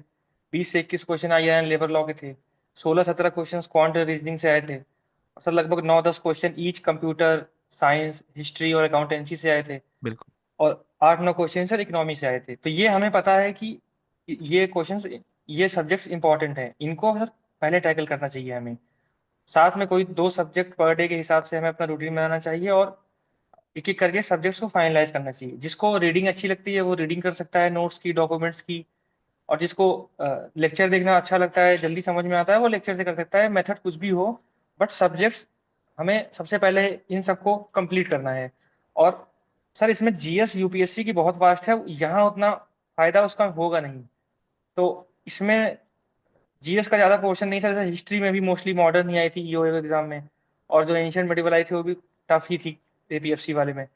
20 से 21 क्वेश्चन आई एन लेबर लॉ के थे, 16-17 क्वेश्चन क्वांट रीजनिंग से आए थे, और सर लगभग 9-10 question each computer science history और अकाउंटेंसी से आए थे, बिल्कुल। और 8-9 क्वेश्चन सर इकोनॉमी से आए थे। तो ये हमें पता है कि ये क्वेश्चंस, ये सब्जेक्ट्स इंपॉर्टेंट हैं, इनको सर पहले टैकल करना चाहिए हमें। साथ में कोई 2 सब्जेक्ट पर डे के हिसाब से हमें अपना रूटीन बनाना चाहिए, और एक एक करके सब्जेक्ट्स को फाइनलाइज करना चाहिए। जिसको रीडिंग अच्छी लगती है वो रीडिंग कर सकता है, नोट्स की, डॉक्यूमेंट्स की, और जिसको लेक्चर देखना अच्छा लगता है, जल्दी समझ में आता है, वो लेक्चर से कर सकता है, मेथड कुछ भी हो, बट सब्जेक्ट्स हमें सबसे पहले इन सबको कंप्लीट करना है। और सर इसमें जीएस यूपीएससी की बहुत वास्ट है, यहाँ उतना फायदा उसका होगा नहीं। तो इसमें जीएस का ज्यादा पोर्शन नहीं था, जैसे हिस्ट्री में भी मोस्टली मॉडर्न ही आई थी ईओ एग्जाम में, और जो एंशियंट मेडिवल आई थी वो भी टफ ही थी एपीएफसी वाले में।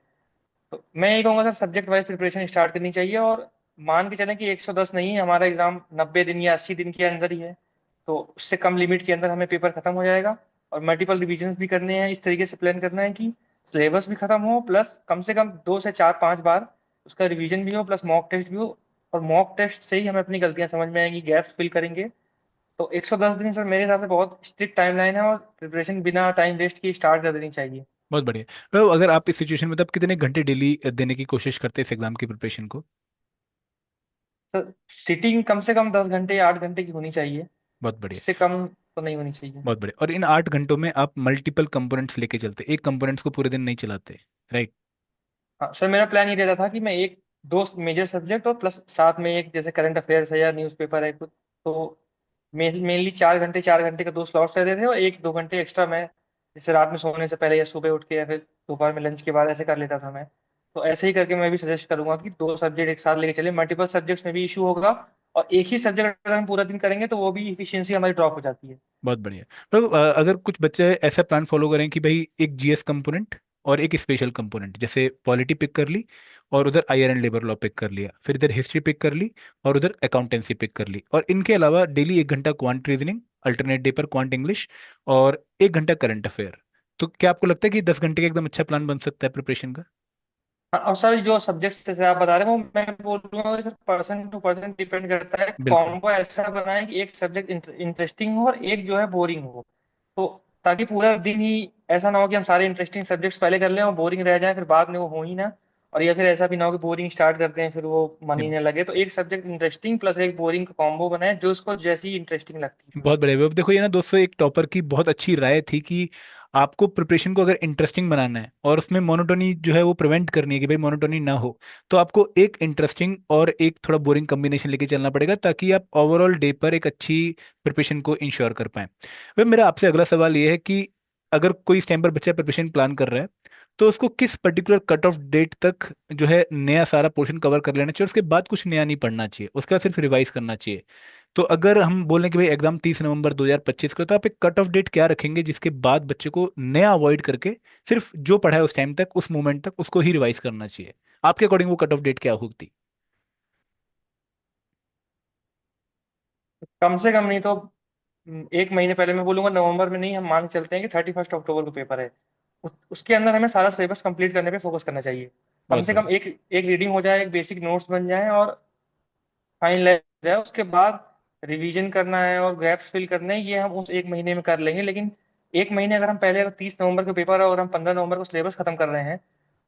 तो मैं यही कहूंगा sir, subject wise preparation start करनी चाहिए, और मान के चलें कि 110 नहीं, हमारा एग्जाम 90 दिन या 80 दिन के अंदर ही है, तो उससे कम लिमिट के अंदर हमें पेपर खत्म हो जाएगा। और मल्टीपल रिविजन्स भी करने हैं, इस तरीके से प्लान करना है कि सिलेबस भी खत्म हो, प्लस कम से कम 2 से 4-5 बार उसका रिवीजन भी हो, प्लस मॉक टेस्ट भी हो, और मॉक टेस्ट से ही हमें अपनी गलतियां समझ में आएंगी, गैप्स फिल करेंगे। तो 110 दिन सर मेरे हिसाब से बहुत स्ट्रिक्ट टाइमलाइन है, और प्रिपरेशन बिना टाइम वेस्ट किए स्टार्ट कर देनी चाहिए। बहुत बढ़िया। तो अगर आप इस सिचुएशन में, तब कितने घंटे डेली देने की कोशिश करते हैं इस एग्जाम की प्रिपरेशन को? सर सिटिंग कम से कम 10 घंटे या 8 घंटे की होनी चाहिए, बहुत बढ़िया। इससे कम तो नहीं होनी चाहिए। बहुत बढ़िया। और इन 8 घंटों में आप मल्टीपल कंपोनेंट्स लेके चलते, एक कंपोनेंट्स को पूरे दिन नहीं चलाते, राइट? हाँ सर, मेरा प्लान ये रहता था कि मैं एक दो मेजर सब्जेक्ट और प्लस साथ में एक जैसे करंट अफेयर्स है या न्यूज़पेपर है कुछ, तो मेनली 4 घंटे 4 घंटे का दो स्लॉट्स रहते थे, और 1-2 घंटे एक्स्ट्रा मैं जैसे रात में सोने से पहले या सुबह उठ के या फिर दोपहर में लंच के बाद ऐसे कर लेता था मैं। तो ऐसे ही करके मैं भी सजेस्ट करूंगा कि दो सब्जेक्ट एक साथ लेके चले, मल्टीपल सब्जेक्ट्स में भी इशू होगा, और एक ही सब्जेक्ट अगर हम पूरा दिन करेंगे तो वो भी इफिशियंसी हमारी ड्रॉप हो जाती है। बहुत बढ़िया। तो अगर कुछ बच्चे ऐसा प्लान फॉलो करें कि भाई एक जीएस कंपोनेंट और एक स्पेशल कंपोनेंट, जैसे पॉलिटी पिक कर ली और उधर IR and labour law pick कर लिया, फिर इधर हिस्ट्री पिक कर ली और उधर अकाउंटेंसी पिक कर ली, और इनके अलावा डेली 1 घंटा क्वांट रीजनिंग, अल्टरनेट डे पर क्वांट इंग्लिश, और 1 घंटा करंट अफेयर, तो क्या आपको लगता है कि 10 घंटे का एकदम अच्छा प्लान बन सकता है प्रिपरेशन का? हाँ, और सर जो सब्जेक्ट्स जैसे आप बता रहे हैं वो मैं बोलूंगा कि sir person to person depend करता है। बिल्कुल। कॉम्बो ऐसा बनाए कि एक सब्जेक्ट इंटरेस्टिंग हो और एक जो है बोरिंग हो, तो ताकि पूरा दिन ही ऐसा ना हो कि हम सारे इंटरेस्टिंग सब्जेक्ट्स पहले कर लें और बोरिंग रह जाए फिर बाद में वो हो ही ना, और या फिर ऐसा भी ना हो कि बोरिंग स्टार्ट करते हैं फिर वो मन ही नहीं, ना लगे। तो एक सब्जेक्ट इंटरेस्टिंग प्लस एक बोरिंग का कॉम्बो बनाए जो उसको जैसी इंटरेस्टिंग लगती है। बहुत बढ़िया। अब देखो ये ना दोस्तों, एक टॉपर की बहुत अच्छी राय थी कि आपको प्रिपरेशन को अगर इंटरेस्टिंग बनाना है और उसमें मोनोटोनी जो है वो प्रिवेंट करनी है कि भाई मोनोटोनी ना हो, तो आपको एक इंटरेस्टिंग और एक थोड़ा बोरिंग कॉम्बिनेशन लेके चलना पड़ेगा ताकि आप ओवरऑल डे पर एक अच्छी प्रिपरेशन को इंश्योर कर पाए। वह मेरा आपसे अगला सवाल ये है कि अगर कोई इस टाइम पर बच्चा प्रिपरेशन प्लान कर रहा है, तो उसको किस पर्टिकुलर कट ऑफ डेट तक जो है नया सारा पोर्शन कवर कर लेना चाहिए, उसके बाद कुछ नया नहीं पढ़ना चाहिए, उसके बाद सिर्फ रिवाइज करना चाहिए? तो अगर हम बोलें कि भाई एग्जाम 30 नवंबर 2025 को, तो आप एक कट ऑफ डेट क्या रखेंगे जिसके बाद बच्चे को नया अवॉइड करके सिर्फ जो पढ़ा है उस टाइम तक, उस मोमेंट तक उसको ही रिवाइज करना चाहिए? आपके अकॉर्डिंग वो कट ऑफ डेट क्या होती? कम से कम नहीं तो एक महीने पहले मैं बोलूंगा, नवंबर में नहीं, हम मान के चलते हैं कि 31 अक्टूबर को पेपर है, उसके अंदर हमें सारा सिलेबस कंप्लीट करने पे फोकस करना चाहिए। कम बहुत से कम बढ़िया। एक एक रीडिंग हो जाए, एक बेसिक नोट्स बन जाए और फाइनलाइज हो जाए, उसके बाद रिवीजन करना है और गैप्स फिल करने हैं, ये हम उस एक महीने में कर लेंगे। लेकिन एक महीने अगर हम पहले, अगर 30 नवंबर को पेपर है और हम 15 नवंबर को सिलेबस खत्म कर रहे हैं,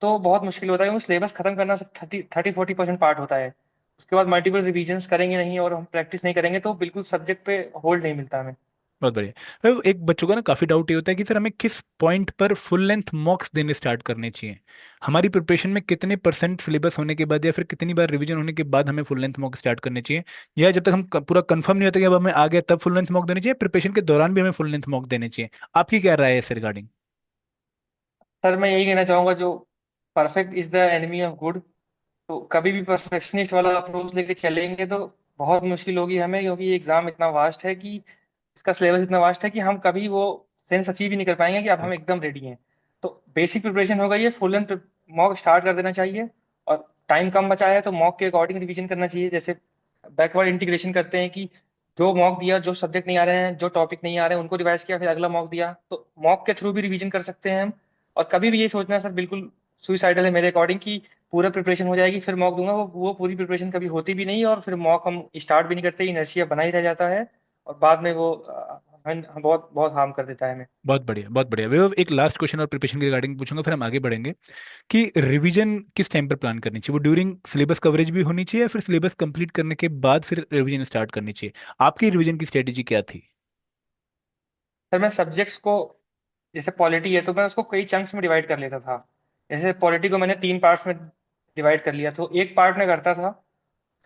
तो बहुत मुश्किल होता है, क्योंकि सिलेबस खत्म करना 30-40% पार्ट होता है। उसके बाद मल्टीपल रिवीजन्स करेंगे नहीं और हम प्रैक्टिस नहीं करेंगे तो बिल्कुल सब्जेक्ट पे होल्ड नहीं मिलता हमें। बहुत बढ़िया। एक बच्चों का ना काफी डाउट ये होता है कि सर हमें किस पॉइंट पर फुल लेंथ मॉक्स देने स्टार्ट करने चाहिए? हमारी प्रिपरेशन में कितने परसेंट सिलेबस होने के बाद या फिर कितनी बार रिवीजन होने के बाद हमें फुल लेंथ मॉक स्टार्ट करने चाहिए? या जब तक हम पूरा कंफर्म नहीं होता कि अब हमें आ गया तब फुल लेंथ मॉक देने चाहिए, प्रिपरेशन के दौरान भी हमें फुल लेंथ मॉक देने चाहिए? आपकी क्या राय है इस रिगार्डिंग? सर मैं यही कहना चाहूंगा, जो perfect is the enemy of good, तो कभी भी परफेक्शनिस्ट वाला अप्रोच लेके चलेंगे तो बहुत मुश्किल होगी हमें, क्योंकि ये एग्जाम इतना वास्ट है कि इसका सिलेबस इतना वास्ट है कि हम कभी वो सेंस अचीव ही नहीं कर पाएंगे कि अब हम बिल्कुल। एकदम रेडी हैं। तो बेसिक प्रिपरेशन हो गई है, फुल एंड मॉक स्टार्ट कर देना चाहिए, और टाइम कम बचा है तो मॉक के अकॉर्डिंग रिवीजन करना चाहिए। जैसे बैकवर्ड इंटीग्रेशन करते हैं कि जो मॉक दिया, जो सब्जेक्ट नहीं आ रहे हैं, जो टॉपिक नहीं आ रहे हैं उनको रिवाइज किया, फिर अगला मॉक दिया, तो मॉक के थ्रू भी रिवीजन कर सकते हैं हम। और कभी भी ये सोचना है सर बिल्कुल सुइसाइडल है मेरे अकॉर्डिंग कि पूरा प्रिपरेशन हो जाएगी फिर मॉक दूंगा, वो पूरी प्रिपरेशन कभी होती भी नहीं, और फिर मॉक हम स्टार्ट भी नहीं करते, इनर्शिया बना ही रह जाता है, और बाद में वो बहुत बहुत हार्म कर देता है हमें। बहुत बढ़िया, बहुत बढ़िया। वैभव, एक लास्ट क्वेश्चन और प्रिपरेशन के रिगार्डिंग पूछूंगा, फिर हम आगे बढ़ेंगे कि रिवीजन किस टाइम पर प्लान करनी चाहिए? वो ड्यूरिंग सिलेबस कवरेज भी होनी चाहिए या फिर सिलेबस कंप्लीट करने के बाद फिर रिवीजन स्टार्ट करनी चाहिए? आपकी रिवीजन की स्ट्रेटेजी क्या थी? सर मैं सब्जेक्ट्स को, जैसे पॉलिटी है तो मैं उसको कई चंक्स में डिवाइड कर लेता था। जैसे पॉलिटी को मैंने 3 पार्ट्स में डिवाइड कर लिया, तो एक पार्ट में करता था,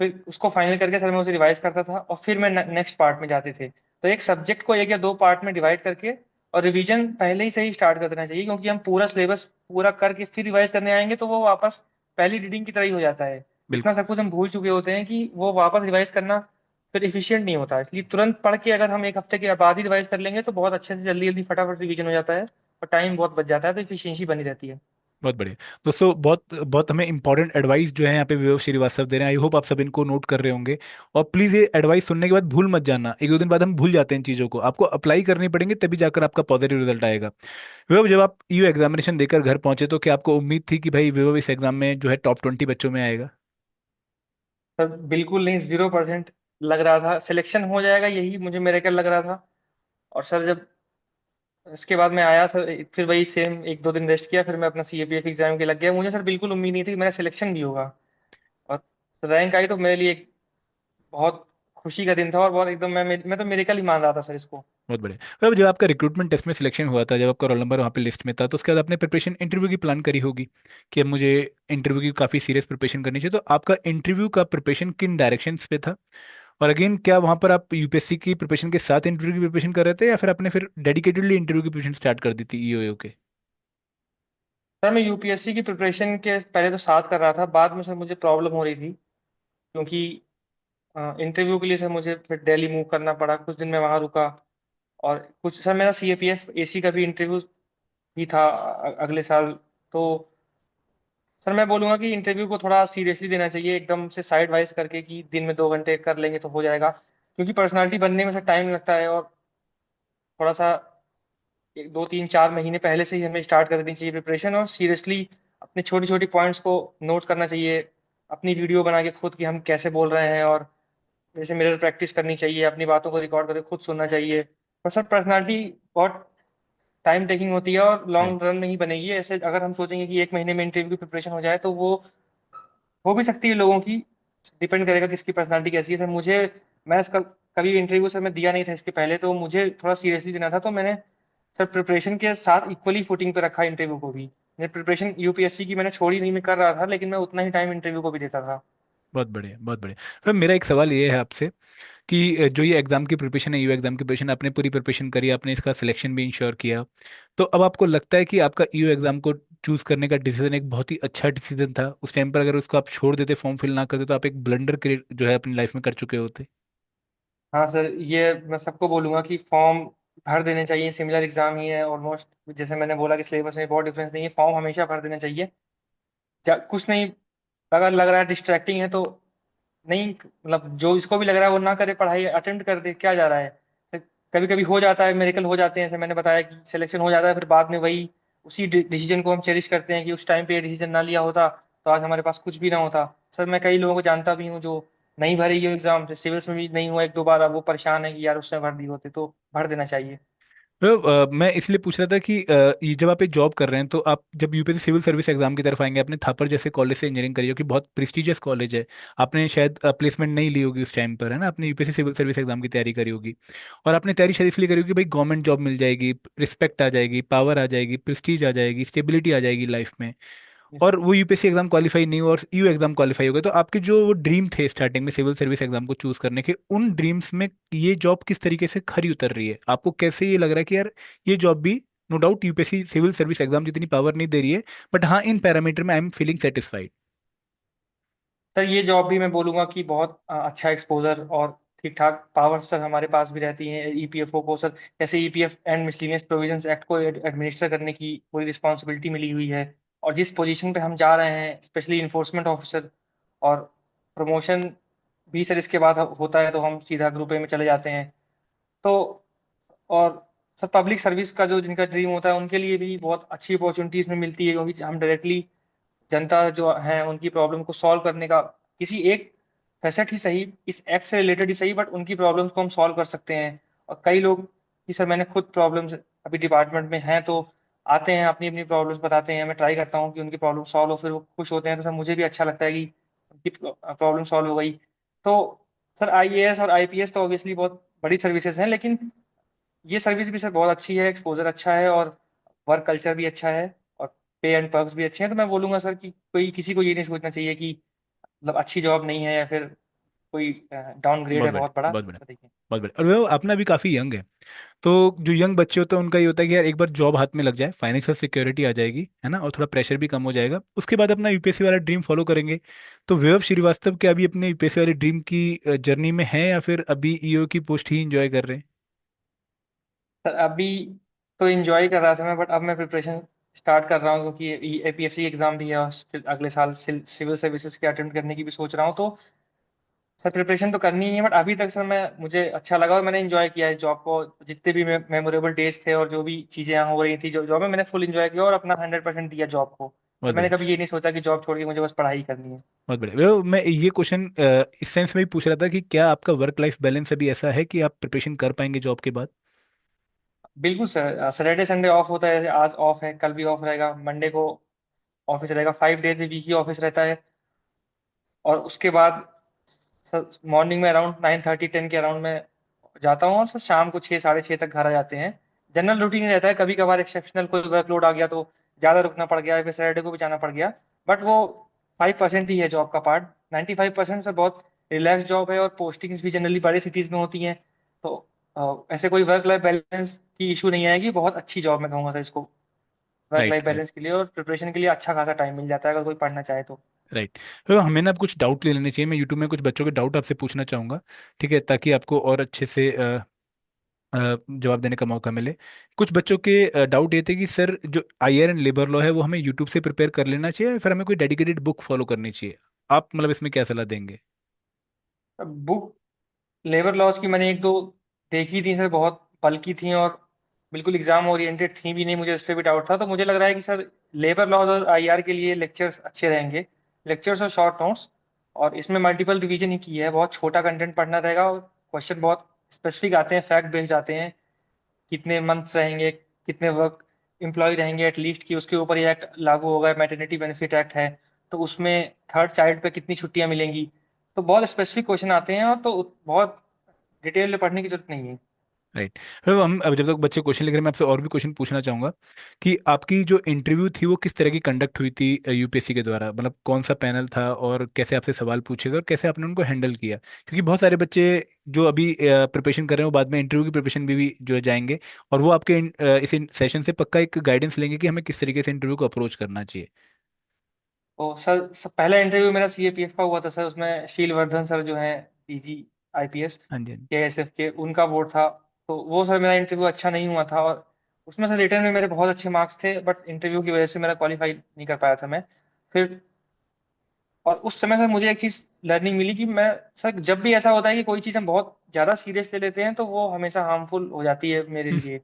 फिर उसको फाइनल करके सर मैं उसे रिवाइज करता था, और फिर मैं नेक्स्ट पार्ट में जाते थे। तो एक सब्जेक्ट को एक या दो पार्ट में डिवाइड करके और रिवीजन पहले ही से ही स्टार्ट कर देना चाहिए, क्योंकि हम पूरा सिलेबस पूरा करके फिर रिवाइज करने आएंगे तो वो वापस पहली रीडिंग की तरह ही हो जाता है। इतना बिल्कुल। सब कुछ हम भूल चुके होते हैं कि वो वापस रिवाइज करना फिर इफिशियंट नहीं होता। इसलिए तुरंत पढ़ के अगर हम एक हफ्ते के बाद ही रिवाइज कर लेंगे तो बहुत अच्छे से जल्दी जल्दी फटाफट रिवीजन हो जाता है, और टाइम बहुत बच जाता है, तो इफिशियंसी बनी रहती है। बहुत बढ़िया। दोस्तों, बहुत बहुत हमें इंपॉर्टेंट एडवाइस जो है यहाँ पे विभव श्रीवास्तव दे रहे हैं, आई होप आप सब इनको नोट कर रहे होंगे। और प्लीज़ ये एडवाइस सुनने के बाद भूल मत जाना, 1-2 दिन बाद हम भूल जाते हैं इन चीज़ों को, आपको अप्लाई करनी पड़ेंगे तभी जाकर आपका पॉजिटिव रिजल्ट आएगा। विभव, जब आप यू एग्जामिनेशन देकर घर पहुंचे तो क्या आपको उम्मीद थी कि भाई विभव इस एग्जाम में जो है टॉप 20 बच्चों में आएगा? सर बिल्कुल नहीं, 0% लग रहा था सिलेक्शन हो जाएगा, यही मुझे मेरेकल लग रहा था। और सर जब इसके बाद मैं आया सर, फिर वही सेम 1-2 दिन रेस्ट किया, फिर मैं अपना सीएपीएफ एग्जाम के लग गया। मुझे सर बिल्कुल उम्मीद नहीं थी कि मेरा सिलेक्शन भी होगा। और रैंक आई तो मेरे लिए एक बहुत खुशी का दिन था, और बहुत एकदम मैं तो मेरेकल ही मान रहा था सर इसको। बहुत बढ़िया। अब जब आपका रिक्रूटमेंट टेस्ट में सिलेक्शन हुआ था, जब आपका रोल नंबर वहाँ पे लिस्ट में था, तो उसके बाद आपने प्रिपरेशन इंटरव्यू की प्लान करी होगी कि अब मुझे इंटरव्यू की काफ़ी सीरियस प्रिपरेशन करनी चाहिए। तो आपका इंटरव्यू का प्रिपरेशन किन डायरेक्शंस पे था? और अगेन, क्या वहाँ पर आप यूपीएससी की प्रिपरेशन के साथ इंटरव्यू की प्रिपरेशन कर रहे थे, या फिर आपने फिर डेडिकेटेडली इंटरव्यू की प्रिपरेशन स्टार्ट कर दी थी ईओयू के? सर मैं यूपीएससी की प्रिपरेशन के पहले तो साथ कर रहा था, बाद में सर मुझे प्रॉब्लम हो रही थी, क्योंकि इंटरव्यू के लिए सर मुझे फिर दिल्ली मूव करना पड़ा, कुछ दिन मैं वहाँ रुका। और कुछ सर मेरा सीएपीएफ एसी का भी इंटरव्यू भी था अगले साल। तो सर मैं बोलूंगा कि इंटरव्यू को थोड़ा सीरियसली देना चाहिए, एकदम से साइड वाइज करके कि दिन में 2 घंटे कर लेंगे तो हो जाएगा, क्योंकि पर्सनालिटी बनने में सर टाइम लगता है। और थोड़ा सा 1-2-3-4 महीने पहले से ही हमें स्टार्ट कर देनी चाहिए प्रिपरेशन, और सीरियसली अपने छोटी छोटी पॉइंट्स को नोट करना चाहिए, अपनी वीडियो बना के खुद कि हम कैसे बोल रहे हैं, और जैसे मिरर प्रैक्टिस करनी चाहिए, अपनी बातों को रिकॉर्ड करके खुद सुनना चाहिए। और सर पर्सनालिटी बहुत टाइम टेकिंग होती है और राइट। लॉन्ग रन में ही बनेगी। ऐसे अगर हम सोचेंगे कि 1 महीने में इंटरव्यू की प्रिपरेशन हो जाए तो वो हो भी सकती है लोगों की, डिपेंड करेगा किसकी पर्सनालिटी कैसी है। सर मुझे, मैं इसका कभी इंटरव्यू सर मैं दिया नहीं था इसके पहले, तो मुझे थोड़ा सीरियसली देना था, तो मैंने सर प्रिपरेशन के साथ इक्वली फुटिंग पे रखा इंटरव्यू को भी। मैं प्रिपरेशन यूपीएससी की मैंने छोड़ी नहीं, मैं कर रहा था, लेकिन मैं उतना ही टाइम इंटरव्यू को भी देता था। बहुत बढ़िया, बहुत बढ़िया। फिर मेरा एक सवाल ये है आपसे कि जो ये एग्जाम की प्रिपरेशन है, यू एग्जाम की प्रिपरेशन, आपने पूरी प्रिपरेशन करी, आपने इसका सिलेक्शन भी इंश्योर किया, तो अब आपको लगता है कि आपका यू एग्जाम को चूज करने का डिसीजन एक बहुत ही अच्छा डिसीजन था? उस टाइम पर अगर उसको आप छोड़ देते, फॉर्म फिल ना करते, तो आप एक ब्लंडर क्रिएट जो है अपनी लाइफ में कर चुके होते। हाँ सर, ये मैं सबको बोलूंगा कि फॉर्म भर देने चाहिए, सिमिलर एग्जाम ही है ऑलमोस्ट। जैसे मैंने बोला कि सिलेबस में बहुत डिफरेंस नहीं है, फॉर्म हमेशा भर देना चाहिए। कुछ नहीं, अगर लग रहा है डिस्ट्रैक्टिंग है तो नहीं, मतलब जो इसको भी लग रहा है वो ना करे, पढ़ाई अटेम्प्ट कर दे, क्या जा रहा है। कभी कभी हो जाता है, मेरेकल हो जाते हैं, जैसे मैंने बताया कि सिलेक्शन हो जाता है, फिर बाद में वही उसी डिसीजन को हम चेरिश करते हैं कि उस टाइम पे ये डिसीजन ना लिया होता तो आज हमारे पास कुछ भी ना होता। सर मैं कई लोगों को जानता भी हूँ जो नहीं भरे ये एग्जाम, सिविल्स में भी नहीं हुआ 1-2 बार, अब वो परेशान है कि यार उसमें भर दिए होते, तो भर देना चाहिए। तो मैं इसलिए पूछ रहा था कि ये जब आप एक जॉब कर रहे हैं, तो आप जब यूपीएससी सिविल सर्विस एग्जाम की तरफ आएंगे, आपने थापर जैसे कॉलेज से इंजीनियरिंग करी होगी, बहुत प्रेस्टिजियस कॉलेज है, आपने शायद प्लेसमेंट नहीं ली होगी उस टाइम पर, है ना? आपने यूपीएससी सिविल सर्विस एग्जाम की तैयारी करी होगी, और आपने तैयारी शायद इसलिए करी होगी भाई गवर्नमेंट जॉब मिल जाएगी, रिस्पेक्ट आ जाएगी, पावर आ जाएगी, प्रेस्टीज आ जाएगी, स्टेबिलिटी आ जाएगी लाइफ में। और वो यूपीएससी एग्जाम क्वालिफाई नहीं हुआ और यू एग्जाम क्वालिफाई हो गए, तो आपके जो वो ड्रीम थे स्टार्टिंग में सिविल सर्विस एग्जाम को चूज करने के, उन ड्रीम्स में ये जॉब किस तरीके से खरी उतर रही है? आपको कैसे ये लग रहा है कि यार ये जॉब भी, no doubt UPSC civil service exam जितनी पावर नहीं दे रही है, बट हाँ इन पैरामीटर में I am feeling satisfied. Sir ये जॉब भी मैं बोलूंगा कि बहुत अच्छा एक्सपोजर और ठीक ठाक पावर सर हमारे पास भी रहती हैं। ईपीएफओ को सर, जैसे EPF and miscellaneous provisions act को एडमिनिस्टर करने की पूरी रिस्पॉन्सिबिलिटी मिली हुई है। और जिस पोजीशन पे हम जा रहे हैं, स्पेशली इन्फोर्समेंट ऑफिसर, और प्रमोशन भी सर इसके बाद होता है तो हम सीधा ग्रुप ए में चले जाते हैं। तो और सर पब्लिक सर्विस का जो जिनका ड्रीम होता है उनके लिए भी बहुत अच्छी अपॉर्चुनिटीज में मिलती है, क्योंकि हम डायरेक्टली जनता जो है उनकी प्रॉब्लम को सॉल्व करने का, किसी एक फैसेट ही सही, इस एक्ट से रिलेटेड ही सही, बट उनकी प्रॉब्लम्स को हम सॉल्व कर सकते हैं। और कई लोग कि सर मैंने खुद प्रॉब्लम्स अभी डिपार्टमेंट में हैं तो आते हैं, अपनी अपनी प्रॉब्लम्स बताते हैं, मैं ट्राई करता हूँ कि उनकी प्रॉब्लम सॉल्व हो, फिर वो खुश होते हैं, तो सर मुझे भी अच्छा लगता है कि उनकी प्रॉब्लम सॉल्व हो गई। तो सर आईएएस और आईपीएस तो ऑब्वियसली बहुत बड़ी सर्विसेज हैं, लेकिन ये सर्विस भी सर बहुत अच्छी है, एक्सपोजर अच्छा है, और वर्क कल्चर भी अच्छा है, और पे एंड पर्क्स भी अच्छे हैं। तो मैं बोलूंगा सर कि कोई किसी को ये नहीं सोचना चाहिए कि मतलब अच्छी जॉब नहीं है या फिर कोई डाउनग्रेड बहुत है बढ़िया, बहुत बड़ा, बहुत बढ़िया, ऐसा देखिए। बहुत बढ़िया। और वो अपना भी काफी यंग है, तो जो यंग बच्चे होते हैं उनका ये होता है कि यार एक बार जॉब हाथ में लग जाए, फाइनेंशियल सिक्योरिटी आ जाएगी, है ना, और थोड़ा प्रेशर भी कम हो जाएगा, उसके बाद अपना यूपीएससी वाला ड्रीम फॉलो करेंगे। तो वैभव श्रीवास्तव क्या अभी अपने यूपीएससी वाले ड्रीम की जर्नी में है, या फिर अभी ईओ की पोस्ट ही इंजॉय कर रहे हैं? सर अभी तो एंजॉय कर रहा था मैं, बट अब मैं प्रिपरेशन स्टार्ट कर रहा हूँ, क्योंकि एपीएफसी एग्जाम भी है, और फिर अगले साल सिविल सर्विसेज के अटेम्प्ट करने की भी सोच रहा हूँ। तो सर प्रिपरेशन तो करनी ही है, बट अभी तक सर मैं मुझे अच्छा लगा और मैंने एंजॉय किया इस जॉब को। जितने भी मेमोरेबल डेज थे और जो भी चीजें यहाँ हो रही थी जो जॉब में, मैंने फुल एंजॉय किया और अपना 100% दिया जॉब को। तो बहुत मैंने बढ़िया। कभी ये नहीं सोचा कि जॉब छोड़ के मुझे बस पढ़ाई करनी है। बहुत बढ़िया। मैं ये क्वेश्चन इस सेंस में भी पूछ रहा था कि क्या आपका वर्क लाइफ बैलेंस अभी ऐसा है कि आप प्रिपरेशन कर पाएंगे जॉब के बाद? बिल्कुल सर, सैटरडे संडे ऑफ होता है, जैसे आज ऑफ है, कल भी ऑफ रहेगा, मंडे को ऑफिस रहेगा, 5 डेज वीक ही ऑफिस रहता है। और उसके बाद सर मॉर्निंग में अराउंड 9:30 10 के अराउंड में जाता हूँ, और सर शाम को 6 साढ़े 6 तक घर आ जाते हैं। जनरल रूटीन ही रहता है, कभी कभार एक्सेप्शनल कोई वर्कलोड आ गया तो ज़्यादा रुकना पड़ गया, या फिर सैटरडे को भी जाना पड़ गया। बट वो 5% ही है जॉब का पार्ट। 95% से बहुत रिलैक्स जॉब है, और पोस्टिंग्स भी जनरली बड़ी सिटीज़ में होती हैं। तो ऐसे कोई वर्क लाइफ बैलेंस की इशू नहीं आएगी। बहुत अच्छी जॉब मैं कहूँगा सर इसको, work right, life right, balance के लिए और प्रिपरेशन के लिए अच्छा खासा टाइम मिल जाता है अगर कोई पढ़ना चाहे तो। राइट। तो हमें ना अब कुछ डाउट ले लेने चाहिए। मैं यूट्यूब में कुछ बच्चों के डाउट आपसे पूछना चाहूँगा, ठीक है, ताकि आपको और अच्छे से जवाब देने का मौका मिले। कुछ बच्चों के डाउट ये थे कि सर जो आईआर एंड लेबर लॉ है वो हमें यूट्यूब से प्रिपेयर कर लेना चाहिए या फिर हमें कोई डेडिकेटेड बुक फॉलो करनी चाहिए? आप मतलब इसमें क्या सलाह देंगे? बुक लेबर लॉज की मैंने एक दो देखी थी सर, बहुत बल्कि थी और बिल्कुल एग्जाम ओरिएंटेड थी भी नहीं, मुझे इस पर भी डाउट था। तो मुझे लग रहा है कि सर लेबर लॉज और आईआर के लिए लेक्चर्स अच्छे रहेंगे, लेक्चर्स और शॉर्ट नोट्स। और इसमें मल्टीपल रिवीजन ही की है, बहुत छोटा कंटेंट पढ़ना रहेगा, और क्वेश्चन बहुत स्पेसिफिक आते हैं, फैक्ट बेस्ड आते हैं। कितने मंथ्स रहेंगे, कितने वर्क एम्प्लॉय रहेंगे एटलीस्ट, कि उसके ऊपर ये एक्ट लागू होगा, मैटरनिटी बेनिफिट एक्ट है, तो उसमें थर्ड चाइल्ड पे कितनी छुट्टियां मिलेंगी। तो बहुत स्पेसिफिक क्वेश्चन आते हैं, और तो बहुत डिटेल में पढ़ने की जरूरत नहीं है। राइट। फिर हम अब जब तक बच्चे क्वेश्चन लिख रहे हैं, मैं आपसे और भी क्वेश्चन पूछना चाहूंगा कि आपकी जो इंटरव्यू थी वो किस तरह की कंडक्ट हुई थी यूपीएससी के द्वारा? मतलब कौन सा पैनल था और कैसे आपसे सवाल पूछे गए और कैसे आपने उनको हैंडल किया? क्योंकि बहुत सारे बच्चे जो अभी प्रिपरेशन कर रहे हैं वो बाद में इंटरव्यू की प्रिपरेशन भी जो है जाएंगे, और वो आपके इस सेशन से पक्का एक गाइडेंस लेंगे कि हमें किस तरीके से इंटरव्यू को अप्रोच करना चाहिए। तो सर पहला इंटरव्यू मेरा सीएपीएफ का हुआ था सर, उसमें शीलवर्धन सर जो हैं डीजी आईपीएस हाँ जी, हाँ जी। केएसएफ के, उनका बोर्ड था। तो वो सर मेरा इंटरव्यू अच्छा नहीं हुआ था, और उसमें सर रिटर्न में मेरे बहुत अच्छे मार्क्स थे, बट इंटरव्यू की वजह से मेरा क्वालिफाई नहीं कर पाया था मैं। फिर और उस समय सर मुझे एक चीज लर्निंग मिली कि मैं सर जब भी ऐसा होता है कि कोई चीज हम बहुत ज्यादा सीरियस ले लेते हैं तो वो हमेशा हार्मफुल हो जाती है मेरे लिए।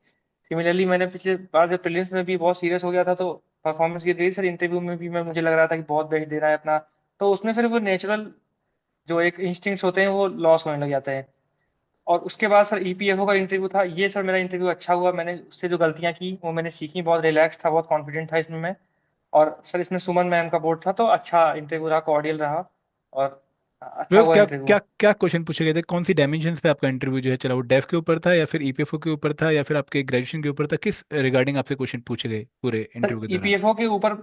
सिमिलरली मैंने पिछले बार जब प्रीलिम्स में भी बहुत सीरियस हो गया था, तो परफॉर्मेंस गिर गई सर, इंटरव्यू में भी मैं मुझे लग रहा था कि बहुत बेस्ट दे रहा है अपना। तो उसमें फिर वो नेचुरल जो एक इंस्टिंक्ट्स होते हैं वो लॉस होने लग जाते हैं। और उसके बाद सर ईपीएफओ का इंटरव्यू था, ये सर मेरा इंटरव्यू अच्छा हुआ, मैंने उससे जो गलतियां की वो मैंने सीखी, बहुत रिलैक्स था, बहुत कॉन्फिडेंट था इसमें मैं। और सर इसमें सुमन मैम का बोर्ड था, तो अच्छा इंटरव्यू रहा, कॉर्डियल रहा, और अच्छा वो हुआ क्या इंटरव्यू। क्या क्या क्वेश्चन पूछे गए थे? कौन सी डायमेंशंस पे आपका इंटरव्यू जो है चला? वो डेफ के ऊपर था या फिर ईपीएफओ के ऊपर था या फिर आपके ग्रेजुएशन के ऊपर था? किस रिगार्डिंग आपसे क्वेश्चन पूछे गए पूरे सर इंटरव्यू के दौरान? ईपीएफओ के ऊपर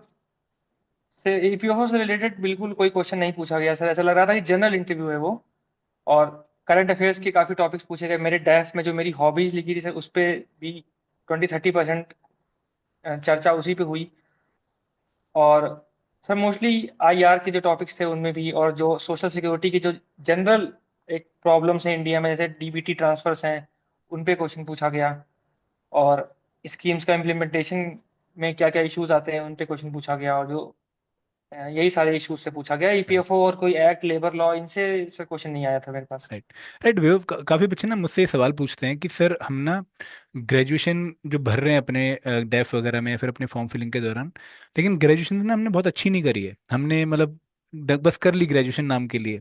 से, ईपीएफओ से रिलेटेड बिल्कुल कोई क्वेश्चन नहीं पूछा गया सर, ऐसा लग रहा था कि जनरल इंटरव्यू है वो। और करंट अफेयर्स के काफी टॉपिक्स पूछे गए, मेरे डेफ में जो मेरी हॉबीज लिखी थी सर उस पे भी 20-30% चर्चा उसी पे हुई। और सर मोस्टली आईआर के जो टॉपिक्स थे उनमें भी, और जो सोशल सिक्योरिटी की जो जनरल एक प्रॉब्लम्स हैं इंडिया में, जैसे डीबीटी ट्रांसफर्स हैं, उन पे क्वेश्चन पूछा गया। और स्कीम्स का इम्प्लीमेंटेशन में क्या क्या इश्यूज आते हैं उन पे क्वेश्चन पूछा गया। और जो यही सारे इश्यूज से पूछा गया, ईपीएफओ और कोई एक्ट लेबर लॉ इनसे सर क्वेश्चन नहीं आया था मेरे पास। Right, right. विवेक, काफ़ी बच्चे ना मुझसे ये सवाल पूछते हैं कि सर हम ना ग्रेजुएशन जो भर रहे हैं अपने डेफ वगैरह में या फिर अपने फॉर्म फिलिंग के दौरान, लेकिन ग्रेजुएशन ना हमने बहुत अच्छी नहीं करी है, हमने मतलब बस कर ली ग्रेजुएशन नाम के लिए।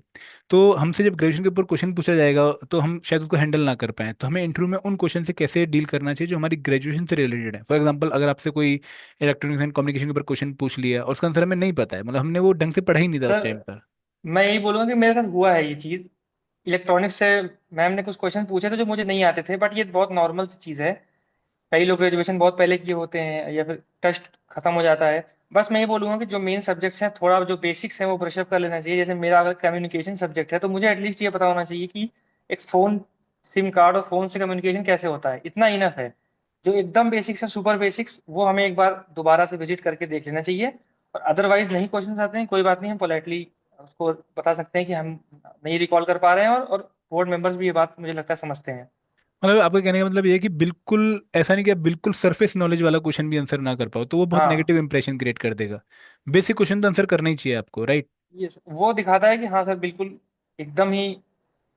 तो हमसे जब ग्रेजुएशन के ऊपर क्वेश्चन पूछा जाएगा तो हम शायद उसको हैंडल ना कर पाएं, तो हमें इंटरव्यू में उन क्वेश्चन से कैसे डील करना चाहिए जो हमारी ग्रेजुएशन से रिलेटेड है? फॉर एग्जांपल, अगर आपसे कोई इलेक्ट्रॉनिक्स एंड कम्युनिकेशन के ऊपर क्वेश्चन पूछ लिया और उसका आंसर हमें नहीं पता है, मतलब हमने वो ढंग से पढ़ा ही नहीं था उस सर टाइम पर। मैं यही बोलूंगा कि मेरे साथ हुआ है ये चीज। इलेक्ट्रॉनिक्स से मैम ने कुछ क्वेश्चन पूछे थे जो मुझे नहीं आते थे, बट ये बहुत नॉर्मल सी चीज है। कई लोग ग्रेजुएशन बहुत पहले किए होते हैं, या फिर टेस्ट खत्म हो जाता है। बस मैं ये बोलूंगा कि जो मेन सब्जेक्ट्स हैं, थोड़ा जो बेसिक्स हैं वो ब्रश अप कर लेना चाहिए। जैसे मेरा अगर कम्युनिकेशन सब्जेक्ट है तो मुझे एटलीस्ट ये पता होना चाहिए कि एक फोन, सिम कार्ड और फोन से कम्युनिकेशन कैसे होता है, इतना इनफ है। जो एकदम बेसिक्स है, सुपर बेसिक्स, वो हमें एक बार दोबारा से विजिट करके देख लेना चाहिए। और अदरवाइज नहीं क्वेश्चन आते हैं, कोई बात नहीं, हम पोलाइटली उसको बता सकते हैं कि हम नहीं रिकॉल कर पा रहे हैं। और बोर्ड मेंबर्स भी ये बात मुझे लगता है समझते हैं। मतलब आपका कहने का मतलब ये है कि बिल्कुल ऐसा नहीं कि आप बिल्कुल सरफेस नॉलेज वाला क्वेश्चन भी आंसर ना कर पाओ तो वो बहुत हाँ, नेगेटिव इंप्रेशन क्रिएट कर देगा। बेसिक क्वेश्चन तो आंसर करना ही चाहिए आपको, राइट? ये वो दिखाता है कि हाँ सर बिल्कुल एकदम ही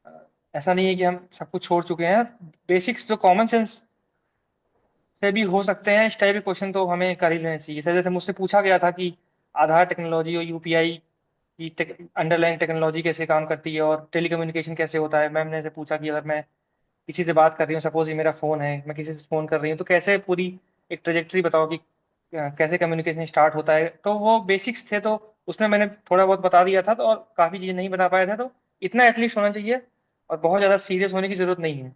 अ, ऐसा नहीं है कि हम सब कुछ छोड़ चुके हैं। बेसिक्स जो कॉमन सेंस से भी हो सकते हैं, इस टाइप के क्वेश्चन तो हमें कर ही लेने चाहिए सर। जैसे मुझसे पूछा गया था कि आधार टेक्नोलॉजी और यूपीआई की अंडरलाइन टेक्नोलॉजी कैसे काम करती है और टेलीकम्युनिकेशन कैसे होता है। मैम ने से पूछा कि अगर मैं किसी से बात कर रही हूँ, सपोज ये मेरा फ़ोन है, मैं किसी से फ़ोन कर रही हूँ, तो कैसे पूरी एक ट्रेजेक्ट्री बताओ कि कैसे कम्युनिकेशन स्टार्ट होता है। तो वो बेसिक्स थे, तो उसमें मैंने थोड़ा बहुत बता दिया था, तो और काफ़ी चीज़ें नहीं बता पाया था, तो इतना एटलीस्ट होना चाहिए और बहुत ज़्यादा सीरियस होने की ज़रूरत नहीं है।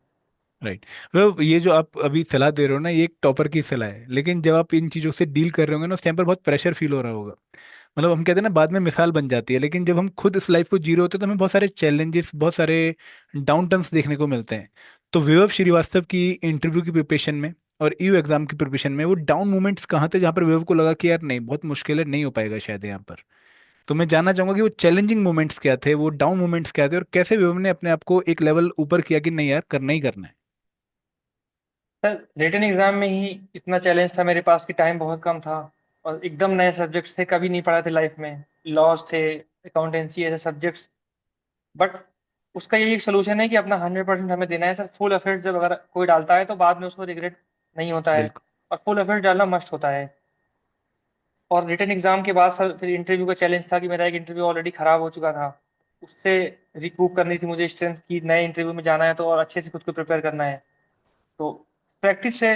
राइट। वो ये जो आप अभी सलाह दे रहे हो ना, ये एक टॉपर की सलाह है, लेकिन जब आप इन चीज़ों से डील कर रहे होंगे ना, उस टाइम पर बहुत प्रेशर फील हो रहा होगा। मतलब हम कहते हैं ना, बाद में मिसाल बन जाती है, लेकिन जब हम खुद इस लाइफ को जी रहे होते हैं तो हमें बहुत सारे चैलेंजेस, बहुत सारे डाउन टर्न्स देखने को मिलते हैं। तो विभव श्रीवास्तव की इंटरव्यू की प्रिपरेशन में और ईयू एग्जाम की प्रिपरेशन में वो डाउन मोमेंट्स कहाँ थे जहाँ पर विभव को लगा कि यार नहीं, बहुत मुश्किल है, नहीं हो पाएगा शायद यहाँ पर? तो मैं जानना चाहूंगा कि वो चैलेंजिंग मोमेंट्स क्या थे, वो डाउन मोमेंट्स क्या थे, और कैसे विभव ने अपने आप को एक लेवल ऊपर किया कि नहीं यार, करना ही करना है। सर रिटन एग्जाम में ही इतना चैलेंज था मेरे पास कि टाइम बहुत कम था और एकदम नए सब्जेक्ट्स थे, कभी नहीं पढ़ा थे लाइफ में। लॉज थे, अकाउंटेंसी, ऐसे सब्जेक्ट्स। बट उसका यही एक सोल्यूशन है कि अपना 100% हमें देना है सर। फुल एफर्ट जब अगर कोई डालता है तो बाद में उसको रिग्रेट नहीं होता है, बिल्कुल। और फुल एफर्ट डालना मस्ट होता है। और रिटन एग्जाम के बाद सर फिर इंटरव्यू का चैलेंज था कि मेरा एक इंटरव्यू ऑलरेडी खराब हो चुका था। उससे रिकूप करनी थी मुझे स्ट्रेंथ की, नए इंटरव्यू में जाना है तो और अच्छे से खुद को प्रिपेयर करना है। तो प्रैक्टिस से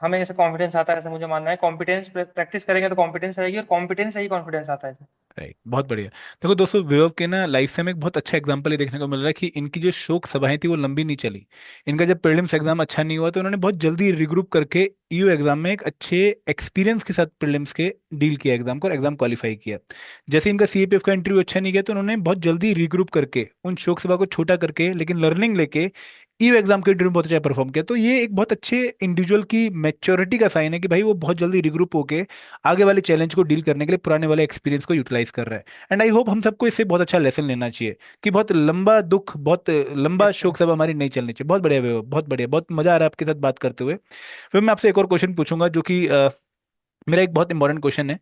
हमें ऐसे कॉन्फिडेंस आता है, ऐसा मुझे मानना है। कॉम्पिटेंस, प्रैक्टिस करेंगे तो कॉम्पिटेंस आएगी और कॉम्पिटेंस से ही कॉन्फिडेंस आता है। राइट, बहुत बढ़िया। देखो दोस्तों, विभव के ना लाइफ से हमें एक बहुत अच्छा एग्जांपल ये देखने को मिल रहा है कि इनकी जो शोक सभाएं थी वो लंबी नहीं चली। इनका जब प्रीलिम्स एग्जाम अच्छा नहीं हुआ तो उन्होंने बहुत जल्दी रिग्रुप करके ईयू एग्जाम में एक अच्छे एक्सपीरियंस के साथ प्रीलिम्स के डील किया एग्जाम को, और एग्जाम क्वालिफाई किया। जैसे इनका सीएपीएफ का इंटरव्यू अच्छा नहीं गया तो उन्होंने बहुत जल्दी रिग्रुप करके उन शोक सभा को छोटा करके लेकिन लर्निंग लेके ईयू एग्जाम के इंटरव्यू में बहुत अच्छा परफॉर्म किया। तो ये एक बहुत अच्छे इंडिविजुअल की मैच्योरिटी का साइन है कि भाई वो बहुत जल्दी रिग्रुप होके आगे वाले चैलेंज को डील करने के लिए पुराने वाले एक्सपीरियंस को यूटिलाइज कर रहा है। एंड आई होप हम सबको इससे बहुत अच्छा लेसन लेना चाहिए कि बहुत लंबा दुख, बहुत लंबा यस सर। शोक सभा हमारी नहीं चलनी चाहिए। बहुत बढ़िया वैभव, बहुत बढ़िया, बहुत मजा आ रहा है आपके साथ बात करते हुए। फिर मैं आपसे एक और क्वेश्चन पूछूंगा जो कि मेरा एक बहुत इंपॉर्टेंट क्वेश्चन है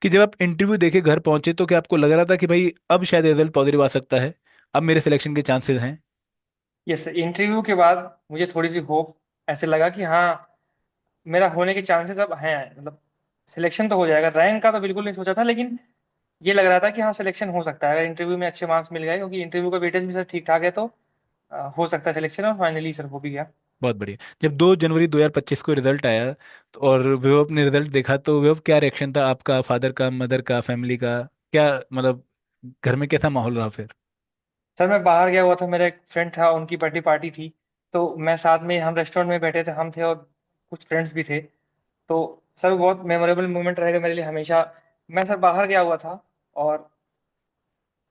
कि जब आप इंटरव्यू देके घर पहुंचे तो क्या आपको लग रहा था कि भाई अब शायद रिजल्ट पॉजिटिव आ सकता है, अब मेरे सिलेक्शन के चांसेस हैं? यस सर, इंटरव्यू के बाद मुझे थोड़ी सी होप ऐसे लगा कि हाँ, मेरा होने के चांसेस अब हैं। मतलब सिलेक्शन तो हो जाएगा। रैंक का तो बिल्कुल नहीं सोचा था, लेकिन ये लग रहा था कि हाँ, सिलेक्शन हो सकता है अगर इंटरव्यू में अच्छे मार्क्स मिल गए, क्योंकि इंटरव्यू का वेटेज भी सर ठीक ठाक है। तो हो सकता है सिलेक्शन, और फाइनली सर हो भी गया। बहुत बढ़िया। जब 2 जनवरी 2025 को रिजल्ट आया और विभव ने रिजल्ट देखा तो विभव, क्या रिएक्शन था आपका, फादर का, मदर का, फैमिली का? क्या मतलब घर में कैसा माहौल रहा फिर? सर मैं बाहर गया हुआ था, मेरा एक फ्रेंड था, उनकी बर्थडे पार्टी थी। तो मैं साथ में, हम रेस्टोरेंट में बैठे थे, हम थे और कुछ फ्रेंड्स भी थे। तो सर वो बहुत मेमोरेबल मोमेंट रहेगा मेरे लिए हमेशा। मैं सर बाहर गया हुआ था, और